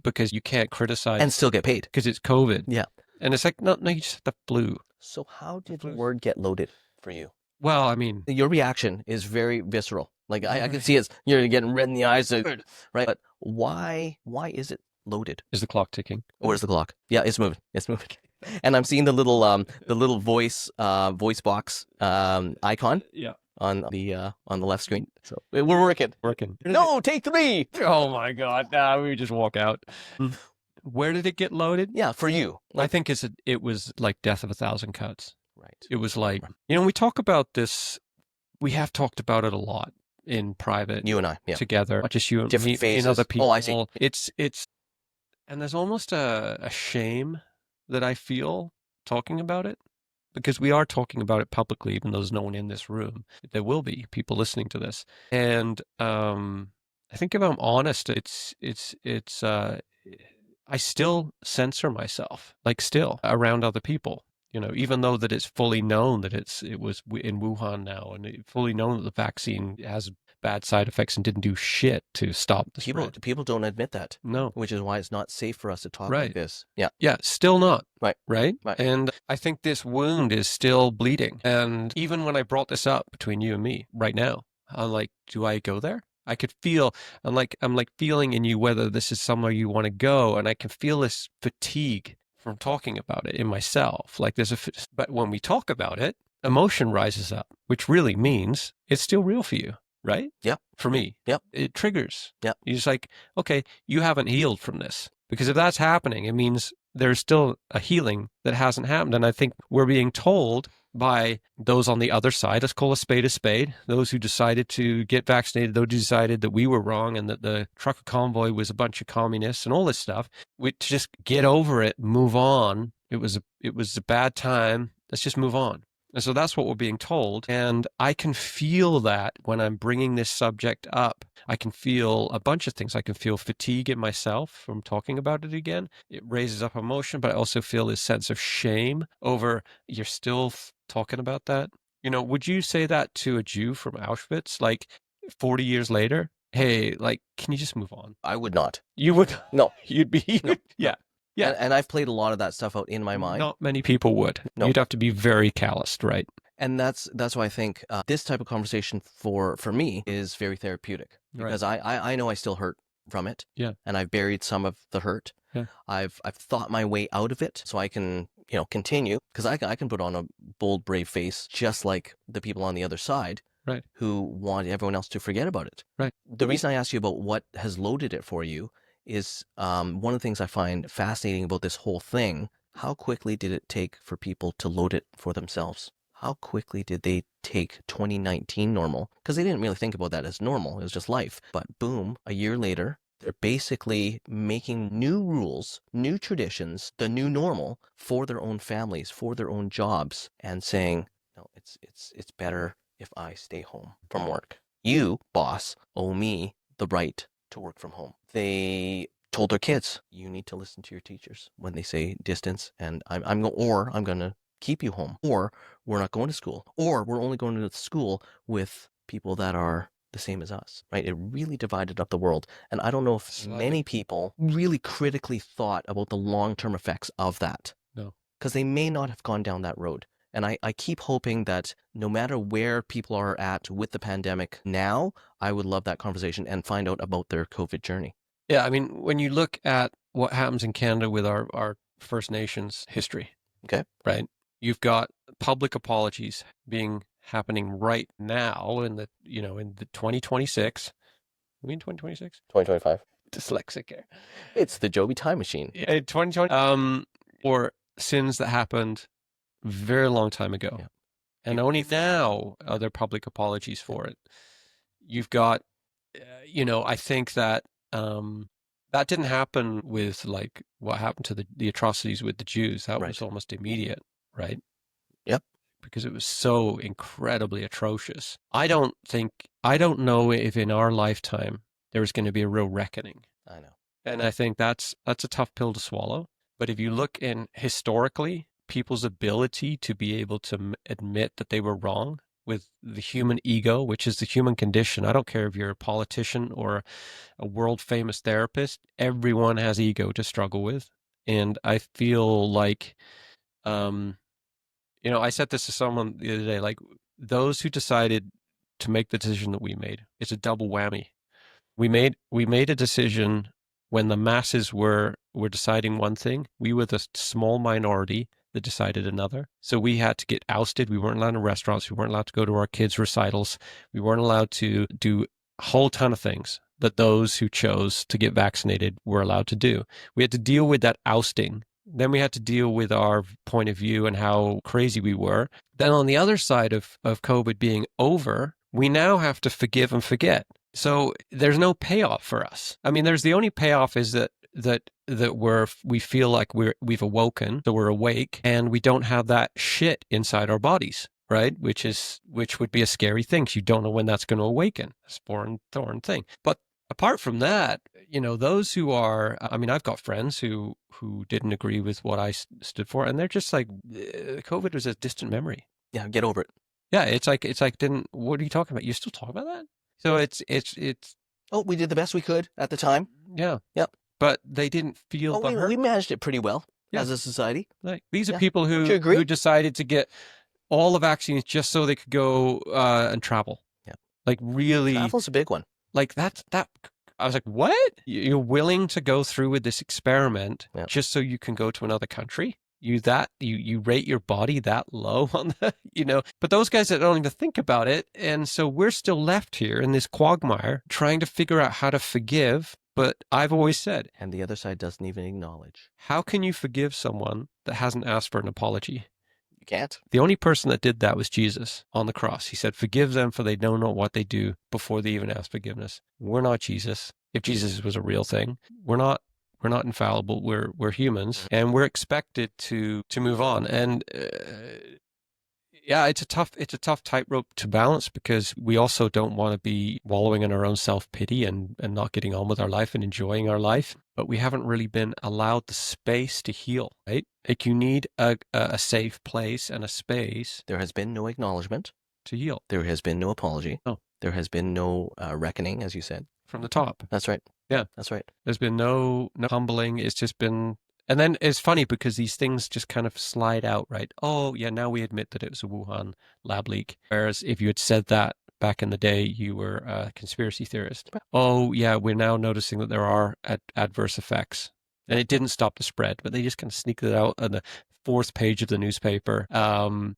because you can't criticize and still get paid because it's COVID. Yeah. And it's like, no, you just had the flu. So how did the word get loaded for you? Well, I mean, your reaction is very visceral. Like I can see you're getting red in the eyes, right? But why is it loaded? Is the clock ticking? Where's the clock? Yeah, it's moving. And I'm seeing the little voice box icon. Yeah. On the left screen. So we're working. No, take 3. Oh my God! We just walk out. Where did it get loaded? Yeah, for you. I think it was like death of 1,000 cuts. Right. It was like, we talk about this. We have talked about it a lot in private. You and I, together, not just you and different me, phases. and other people. Oh, I see. It's, and there's almost a shame that I feel talking about it. Because we are talking about it publicly, even though there's no one in this room. There will be people listening to this. And I think if I'm honest, I still censor myself, like still around other people, even though that it's fully known that it was in Wuhan now and it's fully known that the vaccine has bad side effects and didn't do shit to stop the spread. People don't admit that. No. Which is why it's not safe for us to talk like this. Yeah. Yeah, still not. Right. And I think this wound is still bleeding. And even when I brought this up between you and me right now, I'm like, do I go there? I could feel, I'm like feeling in you whether this is somewhere you want to go. And I can feel this fatigue from talking about it in myself. Like but when we talk about it, emotion rises up, which really means it's still real for you, right? Yep. For me, Yep. it triggers. Yep. You're just like, okay, you haven't healed from this. Because if that's happening, it means there's still a healing that hasn't happened. And I think we're being told by those on the other side, let's call a spade, those who decided to get vaccinated, those who decided that we were wrong and that the trucker convoy was a bunch of communists and all this stuff, we to just get over it, move on. It was a bad time. Let's just move on. And so that's what we're being told. And I can feel that when I'm bringing this subject up. I can feel a bunch of things. I can feel fatigue in myself from talking about it again. It raises up emotion, but I also feel this sense of shame over you're still talking about that. You know, would you say that to a Jew from Auschwitz, like 40 years later? Hey, like, can you just move on? I would not. You would? No. You'd be? No. Yeah. Yeah. And I've played a lot of that stuff out in my mind. Not many people would. No. You'd have to be very calloused, right? And that's why I think this type of conversation for me is very therapeutic, because I know I still hurt from it. Yeah. And I've buried some of the hurt. Yeah. I've thought my way out of it so I can, continue, because I can put on a bold, brave face just like the people on the other side. Right. Who want everyone else to forget about it. Right. The reason I asked you about what has loaded it for you is one of the things I find fascinating about this whole thing. How quickly did it take for people to load it for themselves? How quickly did they take 2019 normal? Because they didn't really think about that as normal. It was just life. But boom, a year later, they're basically making new rules, new traditions, the new normal for their own families, for their own jobs, and saying, no, it's better if I stay home from work. You, boss, owe me the right to work from home. They told their kids, you need to listen to your teachers when they say distance, and I'm going to keep you home, or we're not going to school, or we're only going to school with people that are the same as us, right? It really divided up the world. And I don't know if many people really critically thought about the long-term effects of that. No. Because they may not have gone down that road. And I keep hoping that no matter where people are at with the pandemic now, I would love that conversation and find out about their COVID journey. Yeah, I mean, when you look at what happens in Canada with our First Nations history, okay, right? You've got public apologies happening right now in the 2026. You mean 2026? 2025. Dyslexic here. It's the Joby time machine. 2020. Or sins that happened a very long time ago. Yeah. And only now are there public apologies for it. You've got, I think that that didn't happen with like what happened to the atrocities with the Jews. That was almost immediate, right? Yep. Because it was so incredibly atrocious. I don't know if in our lifetime there's going to be a real reckoning. I know. And I think that's a tough pill to swallow. But if you look in historically, people's ability to be able to admit that they were wrong with the human ego, which is the human condition. I don't care if you're a politician or a world famous therapist. Everyone has ego to struggle with. And I feel like, I said this to someone the other day, like those who decided to make the decision that we made, it's a double whammy. We made a decision when the masses were deciding one thing. We were the small minority that decided another. So we had to get ousted. We weren't allowed in restaurants. We weren't allowed to go to our kids' recitals. We weren't allowed to do a whole ton of things that those who chose to get vaccinated were allowed to do. We had to deal with that ousting. Then we had to deal with our point of view and how crazy we were. Then on the other side of COVID being over, we now have to forgive and forget. So there's no payoff for us. I mean, there's the only payoff is that we feel like we've awoken, so we're awake, and we don't have that shit inside our bodies, right? Which would be a scary thing. 'Cause you don't know when that's going to awaken. It's a foreign thing. But apart from that, those who are, I mean, I've got friends who didn't agree with what I stood for, and they're just like, COVID was a distant memory. Yeah, get over it. Yeah, it's like, what are you talking about? You still talk about that? So it's. Oh, we did the best we could at the time. Yeah. Yep. But they didn't feel the hurt. We managed it pretty well as a society. Like these are people who decided to get all the vaccines just so they could go and travel. Yeah. Like really. Travel's a big one. Like that. I was like, what? You're willing to go through with this experiment just so you can go to another country? you rate your body that low on the, but those guys that don't even think about it. And so we're still left here in this quagmire trying to figure out how to forgive. But I've always said, And the other side doesn't even acknowledge. how can you forgive someone that hasn't asked for an apology? You can't. The only person that did that was Jesus on the cross. He said, forgive them for they don't know what they do, before they even ask forgiveness. We're not Jesus. If Jesus was a real thing, we're not infallible. We're humans, and we're expected to move on. And yeah, it's a tough tightrope to balance, because we also don't want to be wallowing in our own self-pity and not getting on with our life and enjoying our life. But we haven't really been allowed the space to heal, right? Like, you need a safe place and a space. There has been no acknowledgement to heal. There has been no apology. No. There has been no reckoning, as you said. From the top. That's right. Yeah. That's right. There's been no humbling. It's just been... And then it's funny because these things just kind of slide out, right? Oh, yeah, now we admit that it was a Wuhan lab leak. Whereas if you had said that back in the day, you were a conspiracy theorist. Oh, yeah, we're now noticing that there are adverse effects. And it didn't stop the spread, but they just kind of sneaked it out on the fourth page of the newspaper. And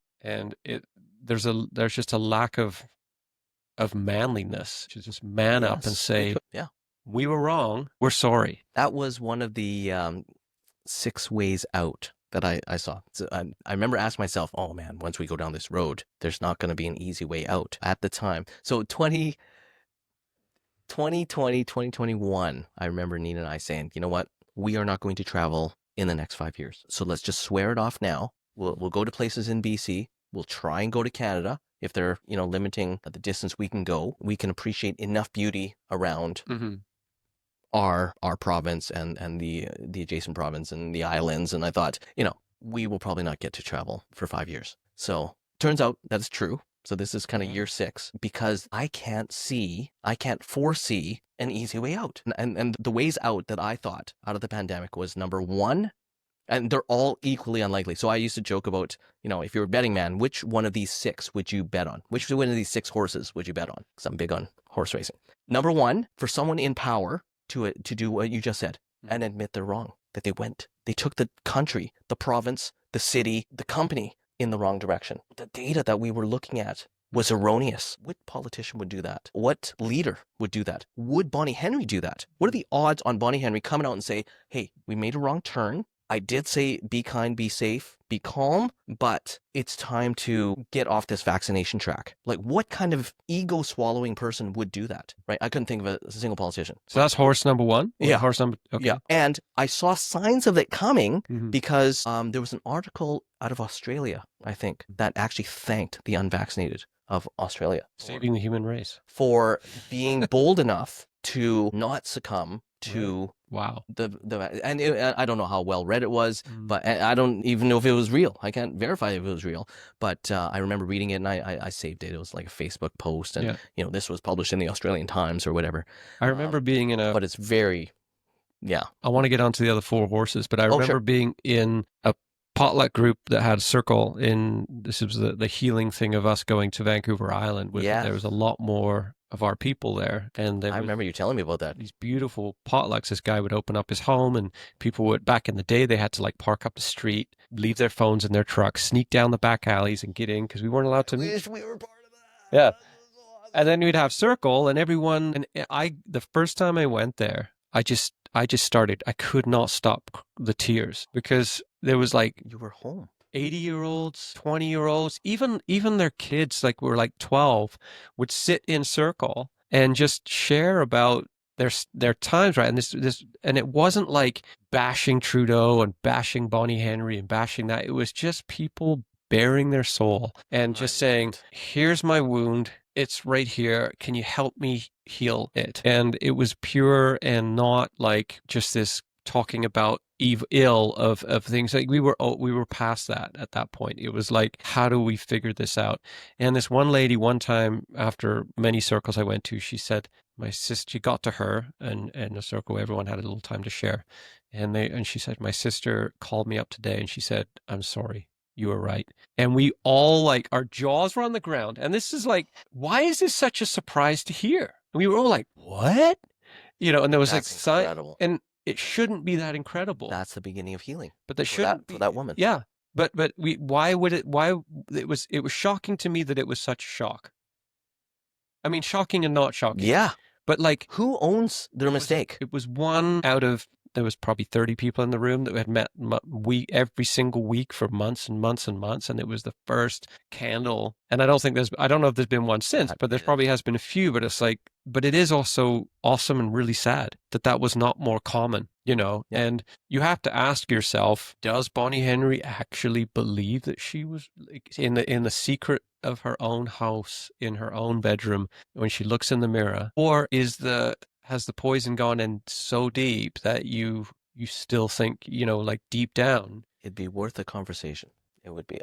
there's just a lack of manliness to just man up and say, yeah, we were wrong. We're sorry. That was one of the 6 ways out that I saw. So I remember asking myself, oh man, once we go down this road, there's not going to be an easy way out at the time. So 2021, I remember Nina and I saying, you know what? We are not going to travel in the next 5 years. So let's just swear it off now. We'll go to places in BC. We'll try and go to Canada. If they're, limiting the distance we can go, we can appreciate enough beauty around our province and the adjacent province and the islands. And I thought, we will probably not get to travel for 5 years. So turns out that's true. So this is kind of year 6, because I can't foresee an easy way out. And the ways out that I thought out of the pandemic was, number 1, and they're all equally unlikely. So I used to joke about, if you're a betting man, which one of these 6 would you bet on? Which one of these 6 horses would you bet on? Because I'm big on horse racing. Number 1, for someone in power to do what you just said and admit they're wrong, that they took the country, the province, the city, the company in the wrong direction. The data that we were looking at was erroneous. What politician would do that? What leader would do that? Would Bonnie Henry do that? What are the odds on Bonnie Henry coming out and say, hey, we made a wrong turn. I did say be kind, be safe, be calm, but it's time to get off this vaccination track. Like, what kind of ego-swallowing person would do that, right? I couldn't think of a single politician. So that's horse number 1? Yeah. Horse number... Okay. Yeah. And I saw signs of it coming because there was an article out of Australia, I think, that actually thanked the unvaccinated of Australia. Saving the human race. For being bold enough to not succumb to... Wow. I don't know how well read it was, but I don't even know if it was real. I can't verify if it was real, but I remember reading it and I saved it. It was like a Facebook post, and this was published in the Australian Times or whatever. I remember being in but it's very, yeah. I want to get onto the other 4 horses, but I remember being in a potluck group that had a circle this was the healing thing of us going to Vancouver Island. There was a lot more of our people there. And I remember you telling me about that. These beautiful potlucks. This guy would open up his home, and people would, back in the day, they had to park up the street, leave their phones in their trucks, sneak down the back alleys and get in because we weren't allowed to. I wish we were part of that. Yeah. And then we'd have circle, and everyone, the first time I went there, I just started, I could not stop the tears, because there was you were home. 80-year-olds, 20-year-olds, even their kids, were 12, would sit in circle and just share about their times, right? And this, and it wasn't bashing Trudeau and bashing Bonnie Henry and bashing that. It was just people bearing their soul and just saying, here's my wound. It's right here. Can you help me heal it? And it was pure and not just this talking about ill of things. We were past that at that point. It was how do we figure this out? And this one lady, one time after many circles I went to, she said, my sister, she got to her and a circle where everyone had a little time to share. And she said, my sister called me up today and she said, I'm sorry. You were right. And we all our jaws were on the ground. And this is why is this such a surprise to hear? And we were all what? And there was That's incredible. And it shouldn't be that incredible. That's the beginning of healing But that for shouldn't for be. that woman. Yeah. But why would it, why, it was shocking to me that it was such a shock. I mean, shocking and not shocking. Yeah. But like, Who owns their mistake? it was one out of, there was probably 30 people in the room that had met every single week for months and months and months. And it was the first candle. And I don't know if there's been one since, but there probably has been a few, but it's like, but it is also awesome and really sad that was not more common, you know? Yeah. And you have to ask yourself, does Bonnie Henry actually believe that she was like in the secret of her own house, in her own bedroom, when she looks in the mirror? Or has the poison gone in so deep that you still think, you know, like deep down? It'd be worth a conversation. It would be.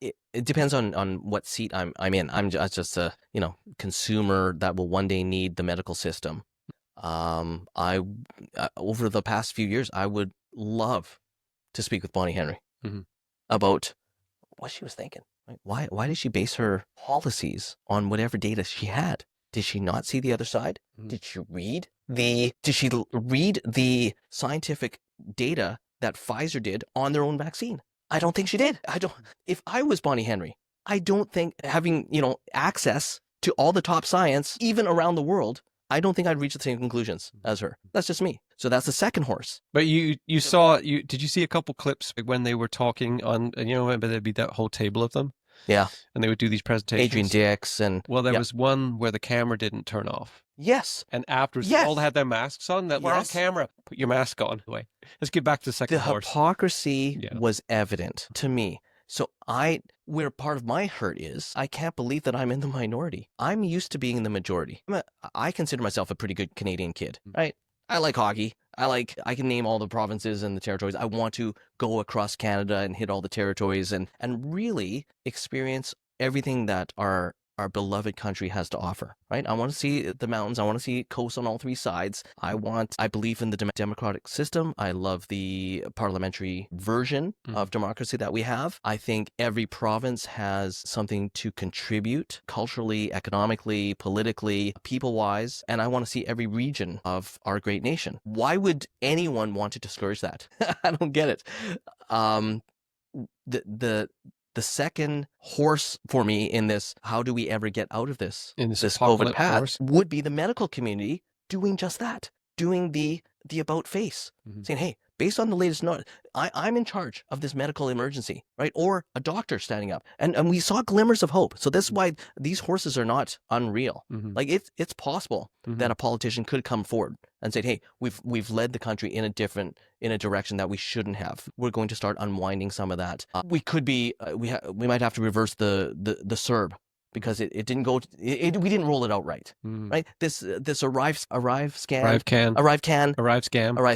It depends on what seat I'm in. I'm just a consumer that will one day need the medical system. I over the past few years, I would love to speak with Bonnie Henry about what she was thinking. Right? Why did she base her policies on whatever data she had? Did she not see the other side? Did she read the scientific data that Pfizer did on their own vaccine? I don't think she did. If I was Bonnie Henry, I don't think having, access to all the top science, even around the world, I don't think I'd reach the same conclusions as her. That's just me. So that's the second horse. But did you see a couple clips when they were talking on, remember there'd be that whole table of them? Yeah. And they would do these presentations. Adrian Dix and... Well, there was one where the camera didn't turn off. Yes. And afterwards, they all had their masks on. We're on camera. Put your mask on. Anyway, let's get back to the second horse. The hypocrisy was evident to me. So where part of my hurt is, I can't believe that I'm in the minority. I'm used to being in the majority. I consider myself a pretty good Canadian kid, right? I like hockey. I can name all the provinces and the territories. I want to go across Canada and hit all the territories and really experience everything that our beloved country has to offer, right? I want to see the mountains. I want to see coast on all three sides. I believe in the democratic system. I love the parliamentary version of democracy that we have. I think every province has something to contribute culturally, economically, politically, people-wise, and I want to see every region of our great nation. Why would anyone want to discourage that? I don't get it. The second horse for me in this, how do we ever get out of this COVID path, would be the medical community doing just that, doing the about face, saying, hey, based on the latest note, I'm in charge of this medical emergency, right? Or a doctor standing up. And we saw glimmers of hope. So this is why these horses are not unreal. Like it's possible that a politician could come forward and say, hey, we've led the country in a direction that we shouldn't have. We're going to start unwinding some of that. We could be, we might have to reverse the CERB because it didn't go, we didn't roll it out right, right? This arrive scam,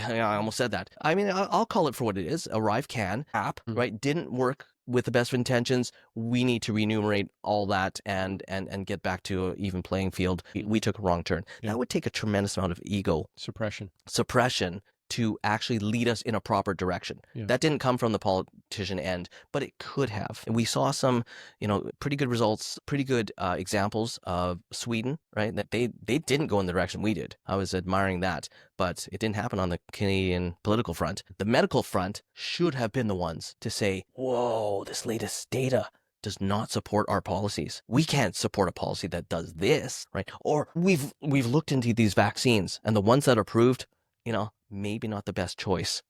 I almost said that. I mean, I'll call it for what it is. Arrive can app, right? Didn't work with the best of intentions. We need to remunerate all that and get back to an even playing field. We took a wrong turn. That would take a tremendous amount of ego suppression to actually lead us in a proper direction. That didn't come from the politician end, but it could have. And we saw some, pretty good results, pretty good examples of Sweden, right? That they didn't go in the direction we did. I was admiring that, but it didn't happen on the Canadian political front. The medical front should have been the ones to say, whoa, this latest data does not support our policies. We can't support a policy that does this, right? Or we've looked into these vaccines and the ones that are approved, maybe not the best choice.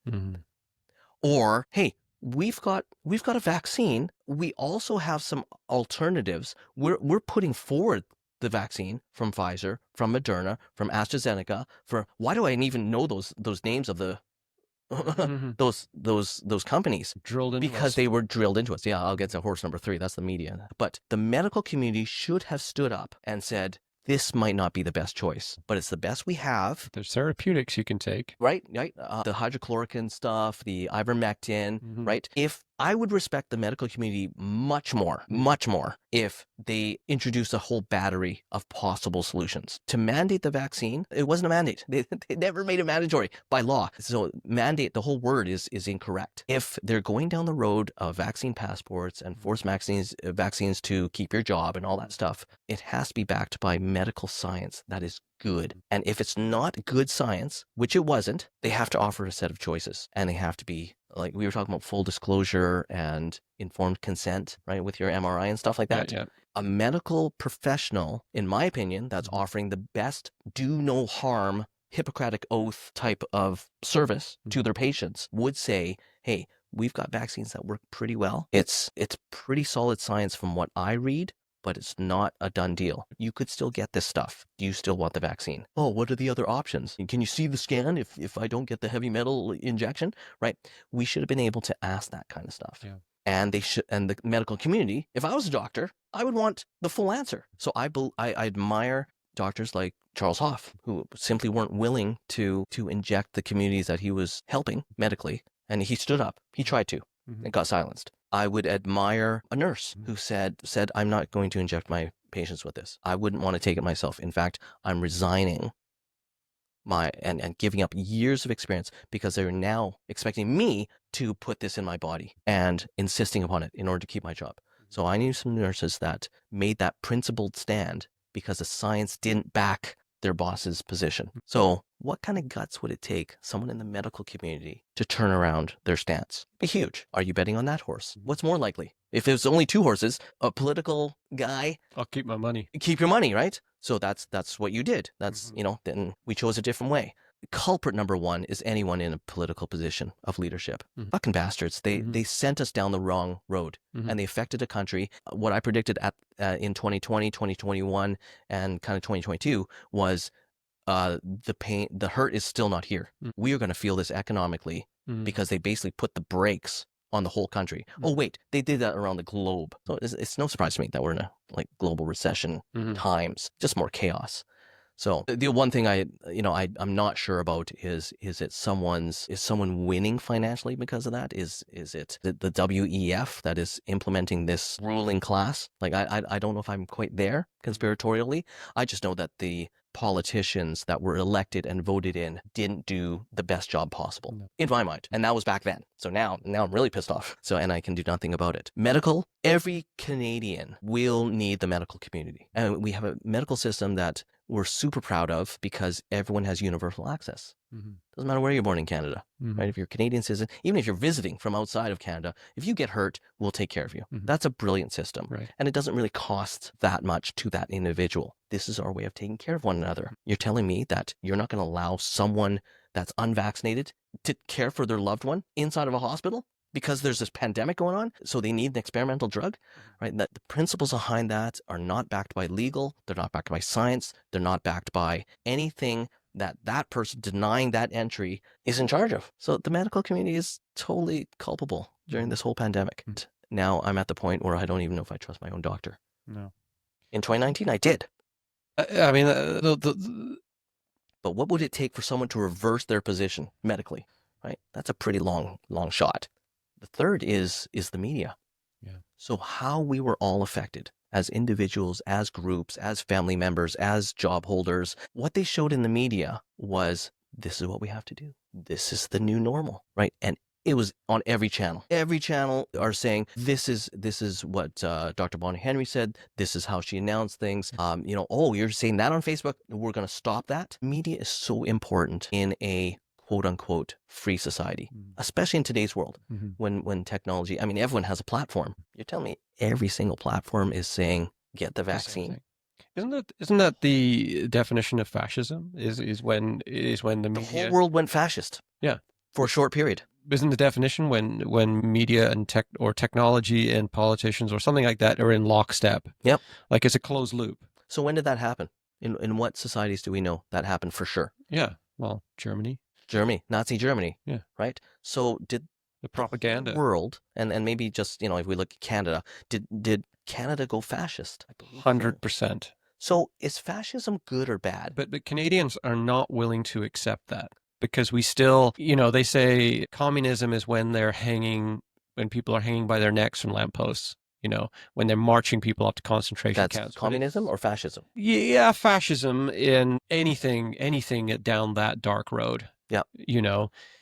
Or, hey, we've got a vaccine. We also have some alternatives. We're putting forward the vaccine from Pfizer, from Moderna, from AstraZeneca. Why do I even know those names of the those companies? Drilled into because they were drilled into us. Yeah, I'll get to horse number 3. That's the media. But the medical community should have stood up and said, this might not be the best choice, but it's the best we have. There's therapeutics you can take. Right? The hydrochloroquine stuff, the ivermectin, right? If I would respect the medical community much more, if they introduce a whole battery of possible solutions. To mandate the vaccine, it wasn't a mandate. They never made it mandatory by law. So mandate, the whole word is incorrect. If they're going down the road of vaccine passports and forced vaccines to keep your job and all that stuff, it has to be backed by medical science that is good. And if it's not good science, which it wasn't, they have to offer a set of choices, and they have to be, like we were talking about, full disclosure and informed consent, right, with your MRI and stuff like that. Yeah. A medical professional, in my opinion, that's offering the best do no harm Hippocratic oath type of service to their patients would say, hey, we've got vaccines that work pretty well. It's pretty solid science from what I read, but it's not a done deal. You could still get this stuff. Do you still want the vaccine? Oh, what are the other options? Can you see the scan if I don't get the heavy metal injection? Right? We should have been able to ask that kind of stuff. Yeah. And the medical community, if I was a doctor, I would want the full answer. So I admire doctors like Charles Hoff, who simply weren't willing to inject the communities that he was helping medically. And he stood up. He tried to. It got silenced. I would admire a nurse who said, I'm not going to inject my patients with this. I wouldn't want to take it myself. In fact, I'm resigning and giving up years of experience because they're now expecting me to put this in my body and insisting upon it in order to keep my job. So I knew some nurses that made that principled stand because the science didn't back their boss's position. So what kind of guts would it take someone in the medical community to turn around their stance? Be huge. Are you betting on that horse? What's more likely? If there's only two horses, a political guy, I'll keep my money. Keep your money, right? So that's what you did. That's, then we chose a different way. Culprit number one is anyone in a political position of leadership. Fucking bastards. They sent us down the wrong road and they affected a country. What I predicted in 2020, 2021, and kind of 2022 was the pain, the hurt is still not here. We are going to feel this economically because they basically put the brakes on the whole country. Oh, wait, they did that around the globe. So it's no surprise to me that we're in a global recession times, just more chaos. So the one thing I'm not sure about is someone winning financially because of that? Is it the WEF that is implementing this ruling class? I don't know if I'm quite there conspiratorially. I just know that the politicians that were elected and voted in didn't do the best job possible in my mind. And that was back then. So now I'm really pissed off. And I can do nothing about it. Medical, every Canadian will need the medical community. And we have a medical system that we're super proud of because everyone has universal access. Doesn't matter where you're born in Canada, right? If you're a Canadian citizen, even if you're visiting from outside of Canada, if you get hurt, we'll take care of you. That's a brilliant system. Right. And it doesn't really cost that much to that individual. This is our way of taking care of one another. You're telling me that you're not going to allow someone that's unvaccinated to care for their loved one inside of a hospital because there's this pandemic going on, so they need an experimental drug, right? That the principles behind that are not backed by legal, they're not backed by science, they're not backed by anything that person denying that entry is in charge of. So the medical community is totally culpable during this whole pandemic. Now I'm at the point where I don't even know if I trust my own doctor. No. In 2019, I did. I mean, But what would it take for someone to reverse their position medically, right? That's a pretty long shot. The third is the media. Yeah. So how we were all affected as individuals, as groups, as family members, as job holders, what they showed in the media was, this is what we have to do. This is the new normal, right? And it was on every channel. Every channel are saying, this is what Dr. Bonnie Henry said. This is how she announced things. Oh, you're saying that on Facebook? We're going to stop that. Media is so important in a quote unquote free society, especially in today's world when technology, I mean, everyone has a platform. You're telling me every single platform is saying, get the vaccine. Isn't that the definition of fascism? Is when the media, the whole world went fascist. Yeah. For a short period. Isn't the definition when media and technology and politicians or something like that are in lockstep? Yep. Like it's a closed loop. So when did that happen? In what societies do we know that happened for sure? Yeah. Well, Germany, Nazi Germany. Yeah. Right. So did the propaganda world and maybe just, if we look at Canada, did Canada go fascist? 100%. So is fascism good or bad? But Canadians are not willing to accept that because we still, they say communism is when they're hanging when people are hanging by their necks from lampposts, when they're marching people up to concentration That's camps. communism or fascism? Yeah, fascism in anything down that dark road. Yeah.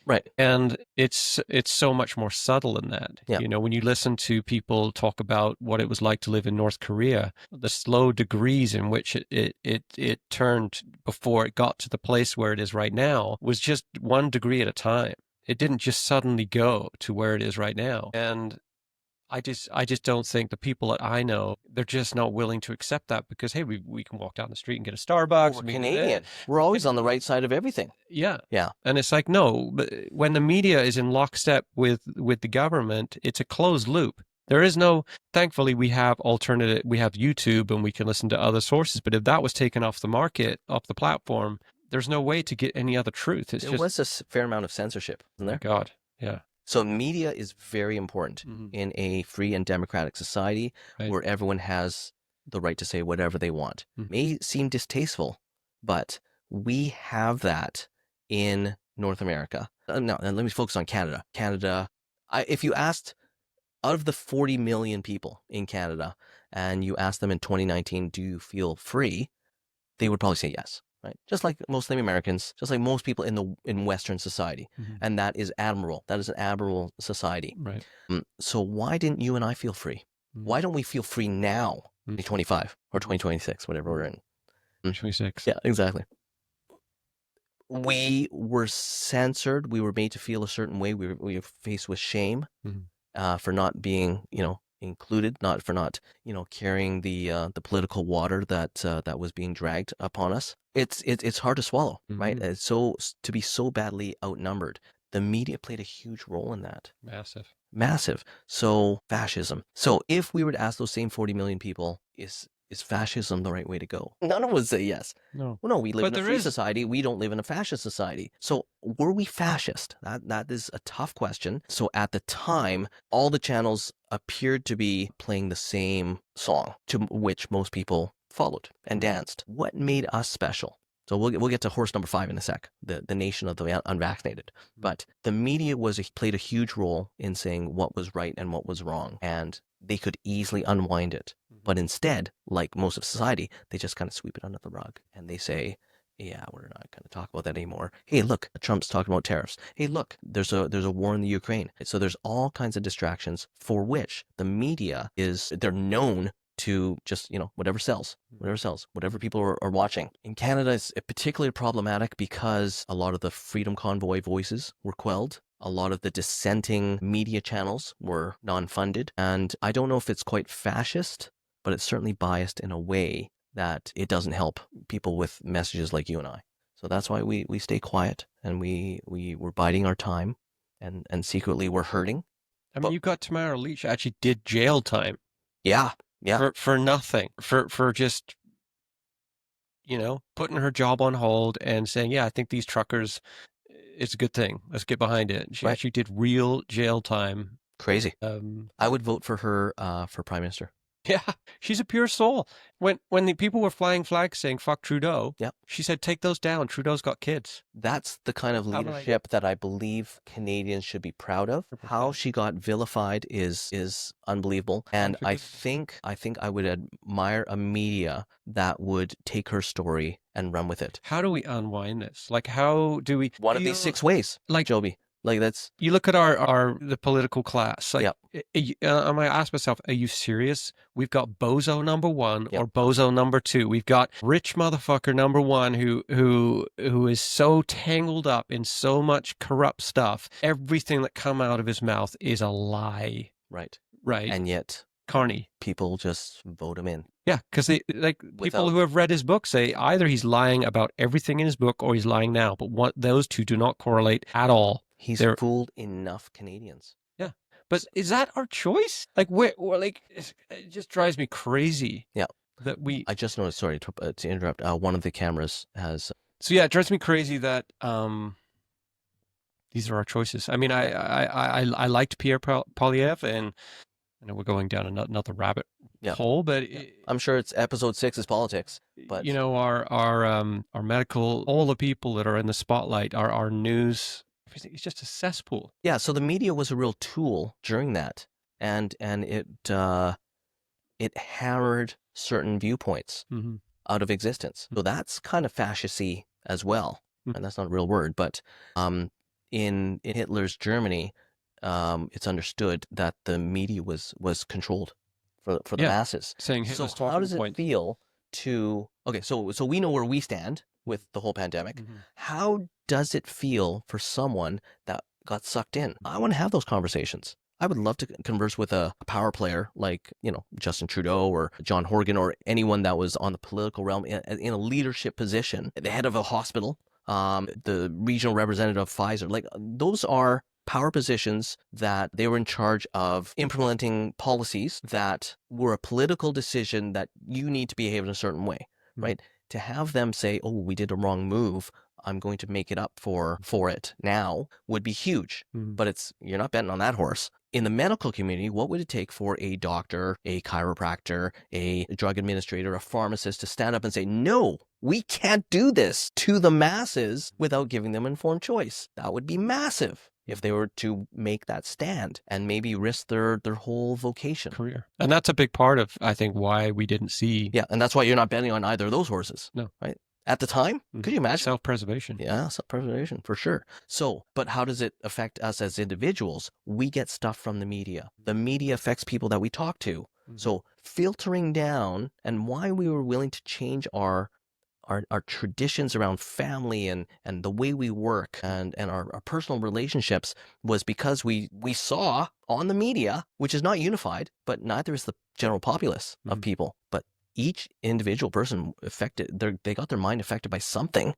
Right. And it's so much more subtle than that. Yeah. When you listen to people talk about what it was like to live in North Korea, the slow degrees in which it turned before it got to the place where it is right now was just 1 degree at a time. It didn't just suddenly go to where it is right now. And I just don't think the people that I know, they're just not willing to accept that because, hey, we can walk down the street and get a Starbucks. We're Canadian. We're always on the right side of everything. Yeah. Yeah. And it's like, no, but when the media is in lockstep with the government, it's a closed loop. There is no, thankfully we have YouTube and we can listen to other sources. But if that was taken off the market, off the platform, there's no way to get any other truth. There was a fair amount of censorship, isn't there? God. Yeah. So media is very important in a free and democratic society where everyone has the right to say whatever they want. May seem distasteful, but we have that in North America. No, let me focus on Canada. Canada, if you asked out of the 40 million people in Canada and you asked them in 2019, do you feel free? They would probably say yes. Right, just like Muslim Americans, just like most people in Western society, and that is admirable. That is an admirable society. Right. So why didn't you and I feel free? Why don't we feel free now, 2025 or 2026, whatever we're in? 2026. Yeah, exactly. We were censored. We were made to feel a certain way. We were faced with shame for not being, included, not carrying the political water that was being dragged upon us. It's hard to swallow, right? So to be so badly outnumbered, the media played a huge role in that. Massive. So fascism. So if we were to ask those same 40 million people, is fascism the right way to go? None of us would say yes. No. Well, no, we live in a free society. We don't live in a fascist society. So were we fascist? That is a tough question. So at the time, all the channels appeared to be playing the same song to which most people followed and danced. What made us special? So we'll get to horse number 5 in a sec, the nation of the unvaccinated. But the media played a huge role in saying what was right and what was wrong, and they could easily unwind it. But instead, like most of society, they just kind of sweep it under the rug and they say, yeah, we're not going to talk about that anymore. Hey, look, Trump's talking about tariffs. Hey, look, there's a war in the Ukraine. So there's all kinds of distractions for which the media they're known to just, whatever sells, whatever people are watching. In Canada, it's particularly problematic because a lot of the Freedom Convoy voices were quelled. A lot of the dissenting media channels were non-funded. And I don't know if it's quite fascist, but it's certainly biased in a way that it doesn't help people with messages like you and I. So that's why we stay quiet and we're biding our time and secretly we're hurting. I mean, you got Tamara Leach actually did jail time. Yeah. Yeah. For nothing. For just, putting her job on hold and saying, yeah, I think these truckers, it's a good thing. Let's get behind it. She actually did real jail time. Crazy. I would vote for her for Prime Minister. Yeah, she's a pure soul. When the people were flying flags saying "fuck Trudeau," she said, "Take those down. Trudeau's got kids." That's the kind of leadership that I believe Canadians should be proud of. How she got vilified is unbelievable, and I think I would admire a media that would take her story and run with it. How do we unwind this? Like, how do we? One of these 6 ways, like Joby. Like that's you look at the political class. Like, I might ask myself, are you serious? We've got bozo number 1 or bozo number 2. We've got rich motherfucker number 1 who is so tangled up in so much corrupt stuff. Everything that come out of his mouth is a lie. Right. And yet, Carney, people just vote him in. Yeah, because people who have read his book say either he's lying about everything in his book or he's lying now. But those two do not correlate at all. He's fooled enough Canadians. Yeah. But is that our choice? It just drives me crazy. Yeah. That I just noticed, sorry to interrupt, one of the cameras has... So yeah, it drives me crazy that these are our choices. I mean, I liked Pierre Poilievre, and I know we're going down another rabbit hole, but... I'm sure it's episode 6 is politics, but... our medical, all the people that are in the spotlight, our news It's just a cesspool. Yeah, so the media was a real tool during that, and it hammered certain viewpoints Mm-hmm. out of existence. So that's kind of fascist-y as well, and that's not a real word, but in Hitler's Germany, it's understood that the media was controlled for the masses. Saying So Hitler's how talking does it points. feel to so we know where we stand with the whole pandemic. Mm-hmm. How does it feel for someone that got sucked in? I want to have those conversations. I would love to converse with a power player like, Justin Trudeau or John Horgan or anyone that was on the political realm in a leadership position, the head of a hospital, the regional representative of Pfizer. Like, those are power positions that they were in charge of implementing policies that were a political decision that you need to behave in a certain way, right? To have them say, oh, we did a wrong move, I'm going to make it up for it now, would be huge. But you're not betting on that horse. In the medical community, what would it take for a doctor, a chiropractor, a drug administrator, a pharmacist to stand up and say, no, we can't do this to the masses without giving them informed choice? That would be massive if they were to make that stand and maybe risk their whole vocation. Career. And that's a big part of, I think, why we didn't see. Yeah, and that's why you're not betting on either of those horses. No. Right? At the time, could you imagine? Self-preservation. Yeah, self-preservation, for sure. So, but how does it affect us as individuals? We get stuff from the media. The media affects people that we talk to. So filtering down, and why we were willing to change our traditions around family and the way we work and our personal relationships was because we saw on the media, which is not unified, but neither is the general populace of people, but each individual person affected, they got their mind affected by something.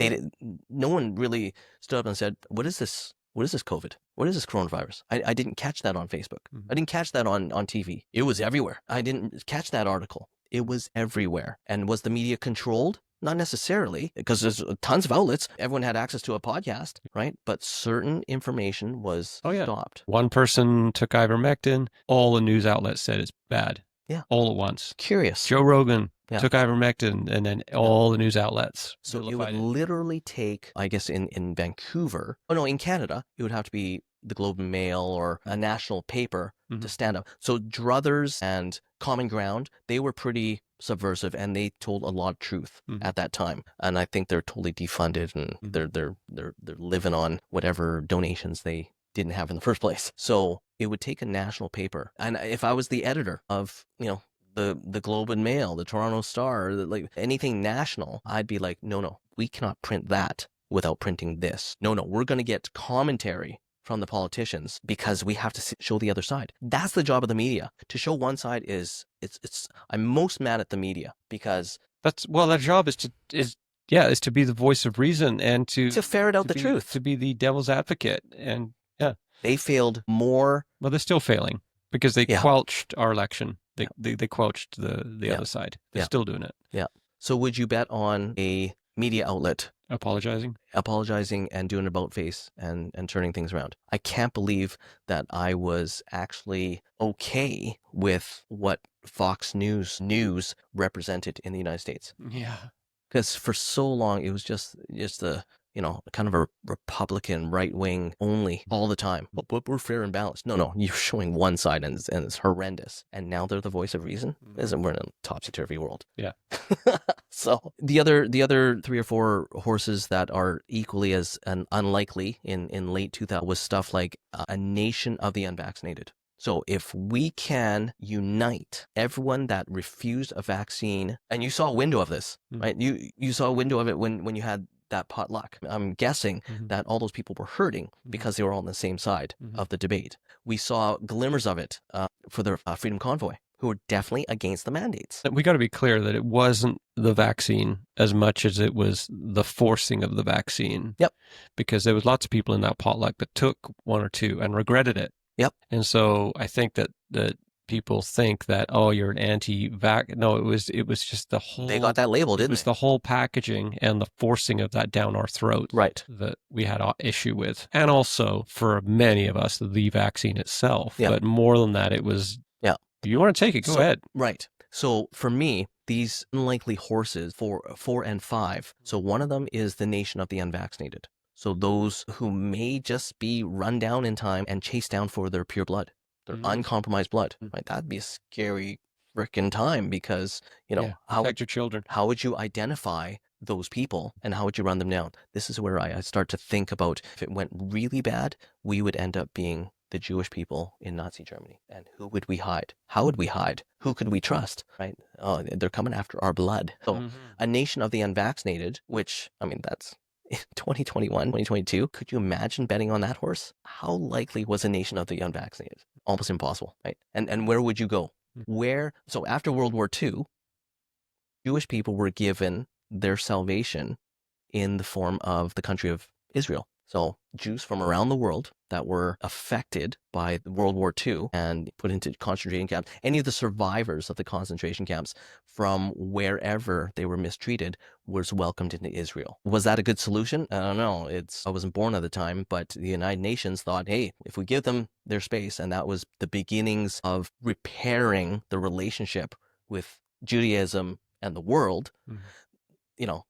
No one really stood up and said, what is this? What is this COVID? What is this coronavirus? I didn't catch that on Facebook. I didn't catch that on TV. It was everywhere. I didn't catch that article. It was everywhere. And was the media controlled? Not necessarily, because there's tons of outlets. Everyone had access to a podcast, right? But certain information was stopped. One person took ivermectin. All the news outlets said it's bad. Yeah. All at once. Curious. Joe Rogan took ivermectin, and then all the news outlets. So it would literally take, I guess, in Vancouver, in Canada, it would have to be the Globe and Mail or a national paper to stand up. So Druthers and Common Ground, they were pretty subversive, and they told a lot of truth at that time. And I think they're totally defunded, and they're living on whatever donations they didn't have in the first place. So it would take a national paper. And if I was the editor of, the Globe and Mail, the Toronto Star, like anything national, I'd be like, no, we cannot print that without printing this. No, we're going to get commentary from the politicians because we have to show the other side. That's the job of the media. To show one side I'm most mad at the media because their job is to be the voice of reason and to ferret out the truth, to be the devil's advocate. And they failed more. Well, they're still failing because they quelched our election. They quelched the other side. They're still doing it. Yeah. So would you bet on a media outlet apologizing and doing an about face and turning things around? I can't believe that I was actually okay with what Fox News represented in the United States. Yeah. Because for so long, it was just the, kind of a Republican right wing only all the time. But we're fair and balanced. No, you're showing one side and it's horrendous. And now they're the voice of reason. We're in a topsy-turvy world. Yeah. So the other 3 or 4 horses that are equally as unlikely in late 2000 was stuff like a nation of the unvaccinated. So if we can unite everyone that refused a vaccine, and you saw a window of this, right? You saw a window of it when you had that potluck. I'm guessing that all those people were hurting because they were all on the same side of the debate. We saw glimmers of it for the Freedom Convoy, who were definitely against the mandates. We got to be clear that it wasn't the vaccine as much as it was the forcing of the vaccine. Yep. Because there was lots of people in that potluck that took 1 or 2 and regretted it. Yep. And so I think that people think that, you're an anti-vax. No, it was just the whole... They got that label, didn't they? It was the whole packaging and the forcing of that down our throat. Right. That we had an issue with. And also, for many of us, the vaccine itself. Yeah. But more than that, it was... Yeah. If you want to take it, go ahead. Right. So for me, these unlikely horses, 4 and 5, so one of them is the nation of the unvaccinated. So those who may just be run down in time and chased down for their pure blood, their uncompromised blood, right? That'd be a scary freaking time because, protect your children. how would you identify those people and how would you run them down? This is where I start to think about if it went really bad, we would end up being the Jewish people in Nazi Germany. And who would we hide? How would we hide? Who could we trust, right? Oh, they're coming after our blood. So a nation of the unvaccinated, which, I mean, that's 2021, 2022. Could you imagine betting on that horse? How likely was a nation of the unvaccinated? Almost impossible, right? And where would you go? So after World War II, Jewish people were given their salvation in the form of the country of Israel. So Jews from around the world that were affected by World War II and put into concentration camps, any of the survivors of the concentration camps from wherever they were mistreated was welcomed into Israel. Was that a good solution? I don't know. I wasn't born at the time, but the United Nations thought, hey, if we give them their space, and that was the beginnings of repairing the relationship with Judaism and the world,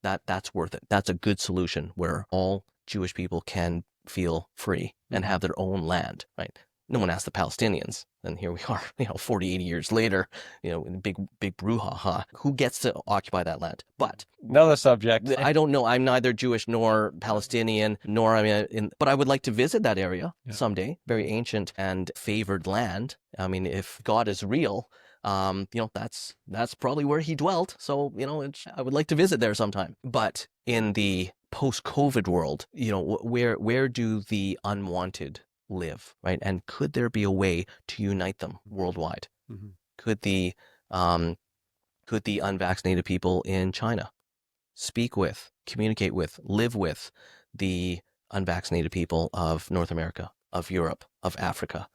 that's worth it. That's a good solution where all Jewish people can feel free and have their own land, right? No one asked the Palestinians. And here we are, 40, 80 years later, big brouhaha. Who gets to occupy that land? But another subject. I don't know. I'm neither Jewish nor Palestinian, but I would like to visit that area someday. Very ancient and favored land. I mean, if God is real, that's probably where he dwelt. So, I would like to visit there sometime. But in the post-COVID world, where do the unwanted live, right? And could there be a way to unite them worldwide? Could the unvaccinated people in China speak with, communicate with, live with the unvaccinated people of North America, of Europe, of Africa,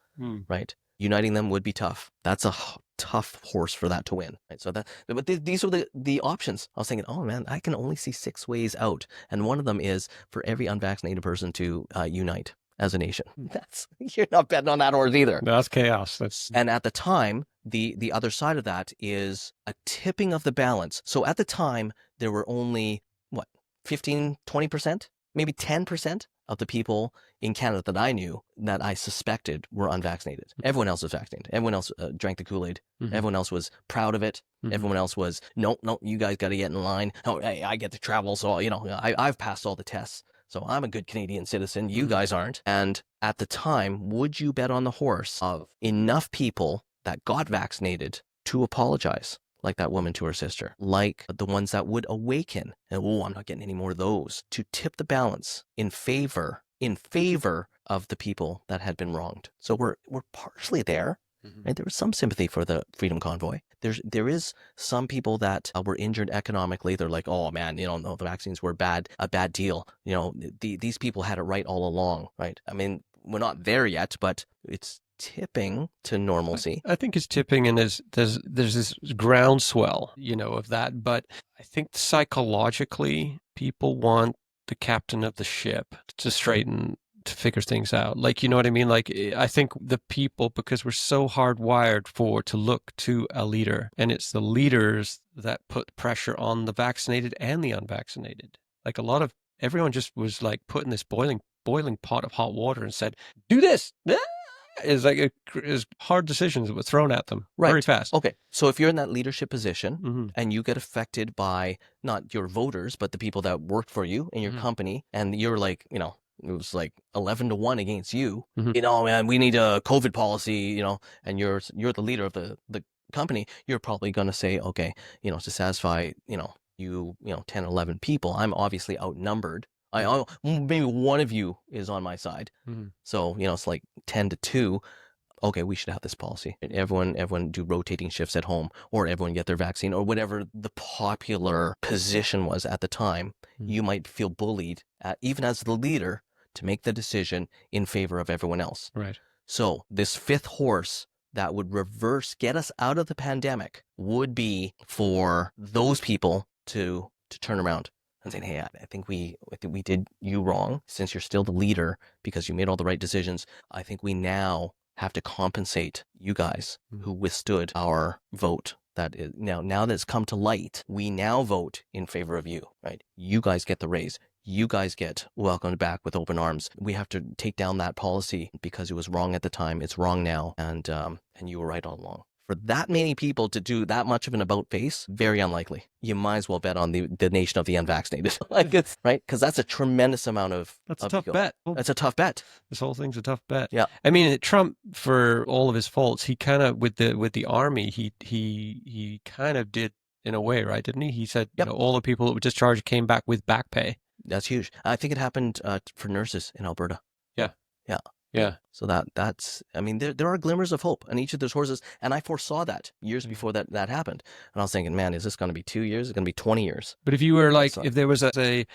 right? Uniting them would be tough. That's a tough horse for that to win, right? But these are the options. I was thinking, oh man, I can only see 6 ways out, and one of them is for every unvaccinated person to unite as a nation. You're not betting on that horse either. That's chaos. And at the time, the other side of that is a tipping of the balance. So at the time, there were only 15, 20%, maybe 10% of the people in Canada that I knew that I suspected were unvaccinated. Everyone else was vaccinated. Everyone else drank the Kool-Aid. Everyone else was proud of it. Everyone else was, no, you guys got to get in line. Oh, hey, I get to travel, so I've passed all the tests. So I'm a good Canadian citizen. You guys aren't. And at the time, would you bet on the horse of enough people that got vaccinated to apologize? Like that woman to her sister, like the ones that would awaken and, I'm not getting any more of those, to tip the balance in favor of the people that had been wronged. So we're partially there, right? There was some sympathy for the Freedom Convoy. There is some people that were injured economically. They're like, oh man, no, the vaccines were a bad deal. These people had it right all along, right? I mean, we're not there yet, but it's tipping to normalcy. I think it's tipping, and there's this groundswell, of that. But I think psychologically, people want the captain of the ship to figure things out. Like, you know what I mean? Like, I think the people, because we're so hardwired to look to a leader, and it's the leaders that put pressure on the vaccinated and the unvaccinated. Like everyone just was like put in this boiling pot of hot water and said, do this. Is like hard decisions that were thrown at them very fast. Okay, so if you're in that leadership position and you get affected by not your voters, but the people that worked for you in your company, and you're like, it was like 11-1 against you, man, we need a COVID policy, and you're the leader of the company, you're probably going to say, okay, to satisfy, 10, 11 people, I'm obviously outnumbered. Maybe one of you is on my side. So, it's like 10-2. Okay, we should have this policy. Everyone do rotating shifts at home, or everyone get their vaccine, or whatever the popular position was at the time. You might feel bullied, even as the leader, to make the decision in favor of everyone else. Right. So this fifth horse that would get us out of the pandemic would be for those people to turn around and saying, hey, I think we did you wrong. Since you're still the leader because you made all the right decisions, I think we now have to compensate you guys who withstood our vote. That is now that it's come to light, we now vote in favor of you, right? You guys get the raise. you guys get welcomed back with open arms. We have to take down that policy because it was wrong at the time. It's wrong now. And you were right all along. For that many people to do that much of an about face, very unlikely. You might as well bet on the nation of the unvaccinated. Like it's right, because that's a tremendous amount of. That's a tough bet. That's a tough bet. This whole thing's a tough bet. Yeah. I mean, Trump, for all of his faults, he kind of with the army, he kind of did in a way, right? Didn't he? He said, Yep. all the people that were discharged came back with back pay. That's huge. I think it happened for nurses in Alberta. Yeah. Yeah. Yeah. So that's, I mean, there are glimmers of hope on each of those horses. And I foresaw that years before that happened. And I was thinking, man, is this going to be 2 years? Is it going to be 20 years? But if you were like, if there was a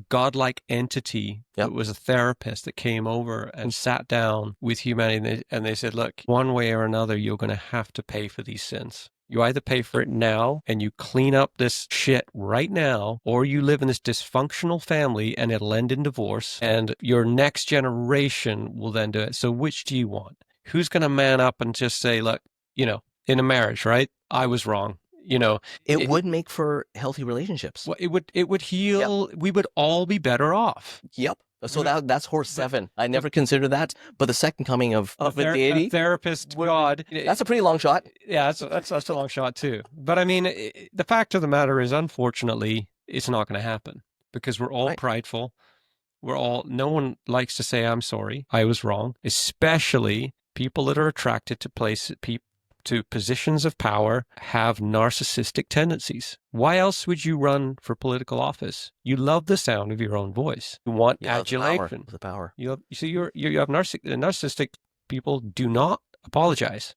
godlike entity that was a therapist that came over and sat down with humanity and they said, look, one way or another, you're going to have to pay for these sins. You either pay for it now and you clean up this shit right now, or you live in this dysfunctional family and it'll end in divorce and your next generation will then do it. So which do you want? Who's going to man up and just say, look, in a marriage, right? I was wrong. It would make for healthy relationships. Well, it would heal. Yep. We would all be better off. Yep. So that's horse 7. I never considered that, but the second coming of the deity, therapist, God, that's a pretty long shot. Yeah, that's a long shot too. But I mean, the fact of the matter is, unfortunately, it's not going to happen because we're all prideful. No one likes to say, I'm sorry, I was wrong, especially people that are attracted to positions of power have narcissistic tendencies. Why else would you run for political office? You love the sound of your own voice. You want adulation. The power. You have narcissistic people do not apologize.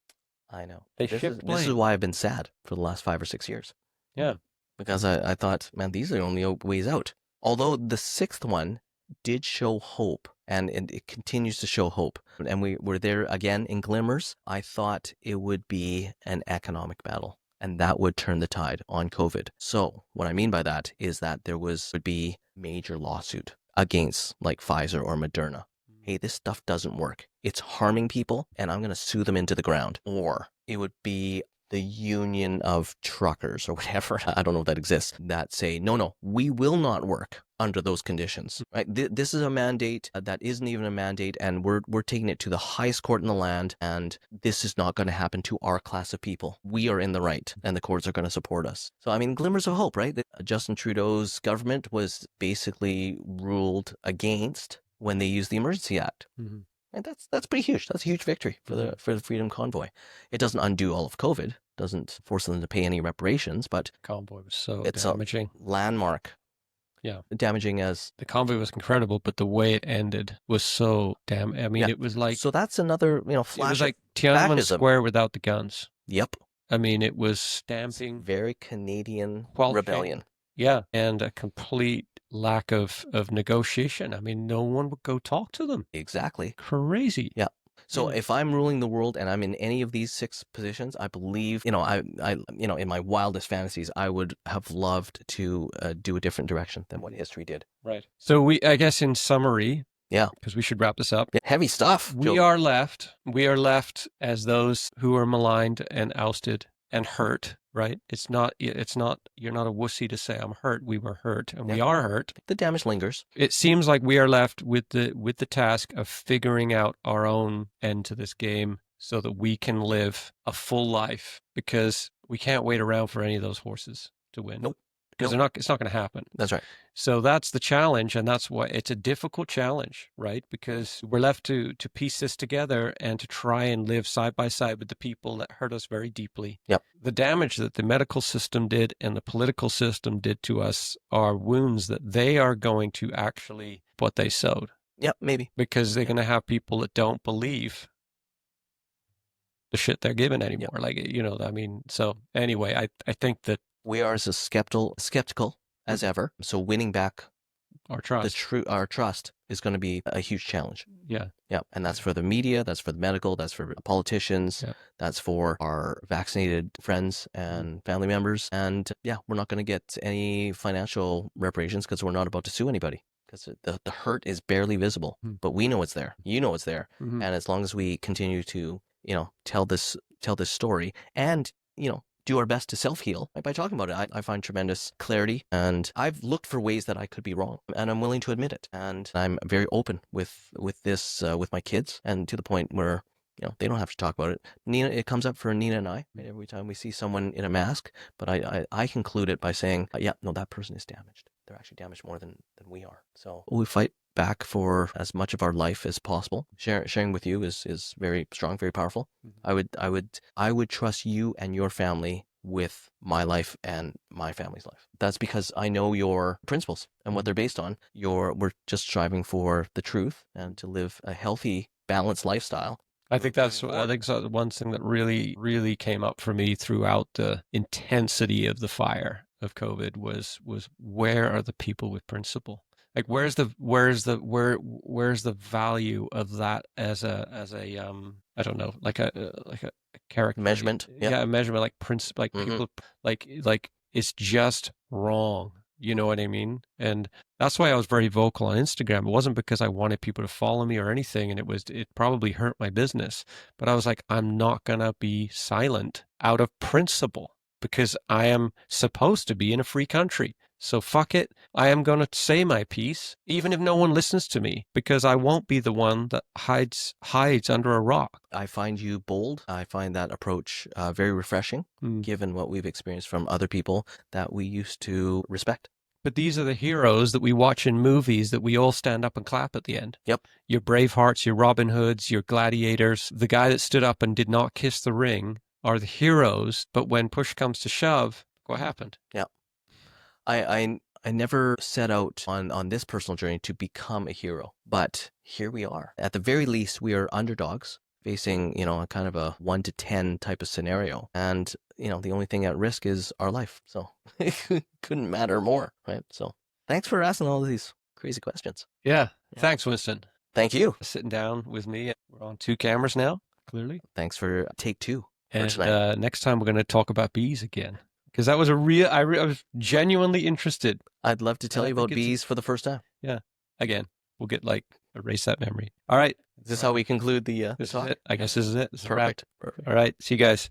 I know. This is why I've been sad for the last 5 or 6 years. Yeah. Because I thought, man, these are the only ways out. Although the 6th one did show hope, and it continues to show hope. And we were there again in glimmers. I thought it would be an economic battle, and that would turn the tide on COVID. So what I mean by that is that there would be major lawsuit against like Pfizer or Moderna. Hey, this stuff doesn't work. It's harming people, and I'm going to sue them into the ground. Or it would be the union of truckers or whatever, I don't know if that exists, that say, no, we will not work under those conditions. Right? This is a mandate that isn't even a mandate, and we're taking it to the highest court in the land, and this is not going to happen to our class of people. We are in the right, and the courts are going to support us. So, I mean, glimmers of hope, right? Justin Trudeau's government was basically ruled against when they used the Emergency Act. Mm-hmm. And that's pretty huge. That's a huge victory for the Freedom Convoy. It doesn't undo all of COVID, doesn't force them to pay any reparations, but convoy was so it's damaging. A landmark. Yeah, damaging as the convoy was incredible, but the way it ended was so damn. I mean, it was like so. That's another flash. It was like Tiananmen Square without the guns. Yep. I mean, it was stamping very Canadian rebellion. Yeah, and a complete lack of negotiation. I mean, no one would go talk to them. Exactly. Crazy. Yeah. So if I'm ruling the world and I'm in any of these 6 positions, I believe, I in my wildest fantasies, I would have loved to do a different direction than what history did. Right. So I guess in summary, yeah, because we should wrap this up. Yeah, heavy stuff. We are left as those who are maligned and ousted and hurt, right? It's not, you're not a wussy to say I'm hurt. We were hurt and we are hurt. The damage lingers. It seems like we are left with the task of figuring out our own end to this game so that we can live a full life, because we can't wait around for any of those horses to win. Nope. Because it's not going to happen. That's right. So that's the challenge, and that's why it's a difficult challenge, right? Because we're left to piece this together and to try and live side by side with the people that hurt us very deeply. Yep. The damage that the medical system did and the political system did to us are wounds that they are going to actually what they sowed. Yep, maybe. Because they're going to have people that don't believe the shit they're given anymore. Yep. Like, I mean, so anyway, I think that we are as skeptical as ever. So winning back our trust is going to be a huge challenge. Yeah. Yeah. And that's for the media, that's for the medical, that's for politicians, that's for our vaccinated friends and family members. And we're not going to get any financial reparations because we're not about to sue anybody, because the hurt is barely visible, but we know it's there. You know it's there. Mm-hmm. And as long as we continue to, tell this story and, do our best to self-heal by talking about it. I find tremendous clarity, and I've looked for ways that I could be wrong, and I'm willing to admit it. And I'm very open with this with my kids, and to the point where they don't have to talk about it. Nina, it comes up for Nina and I every time we see someone in a mask, but I conclude it by saying, yeah, no, that person is damaged. They're actually damaged more than we are. So we fight back for as much of our life as possible. Sharing with you is very strong, very powerful. I would trust you and your family with my life and my family's life. That's because I know your principles and what they're based on. We're just striving for the truth and to live a healthy, balanced lifestyle. I think that's one thing that really, really came up for me throughout the intensity of the fire of COVID was where are the people with principle? Like where's the value of that as a I don't know, like a character measurement? Yeah, a measurement, like principle, like people like it's just wrong. You know what I mean? And that's why I was very vocal on Instagram. It wasn't because I wanted people to follow me or anything, and it probably hurt my business. But I was like, I'm not gonna be silent out of principle because I am supposed to be in a free country. So fuck it. I am going to say my piece, even if no one listens to me, because I won't be the one that hides under a rock. I find you bold. I find that approach very refreshing, given what we've experienced from other people that we used to respect. But these are the heroes that we watch in movies that we all stand up and clap at the end. Yep. Your Bravehearts, your Robin Hoods, your Gladiators, the guy that stood up and did not kiss the ring are the heroes. But when push comes to shove, what happened? Yeah. I never set out on this personal journey to become a hero, but here we are. At the very least, we are underdogs facing, a kind of a 1 to 10 type of scenario. And, the only thing at risk is our life. So it couldn't matter more, right? So thanks for asking all of these crazy questions. Yeah. Thanks, Winston. Thank you. Sitting down with me. We're on 2 cameras now, clearly. Thanks for take 2. And next time we're going to talk about bees again. Because that was I was genuinely interested. I'd love to tell you about bees for the first time. Yeah. Again, we'll erase that memory. All right. Is this how we conclude the this talk? is it. I guess this is it. This is Perfect. All right. See you guys.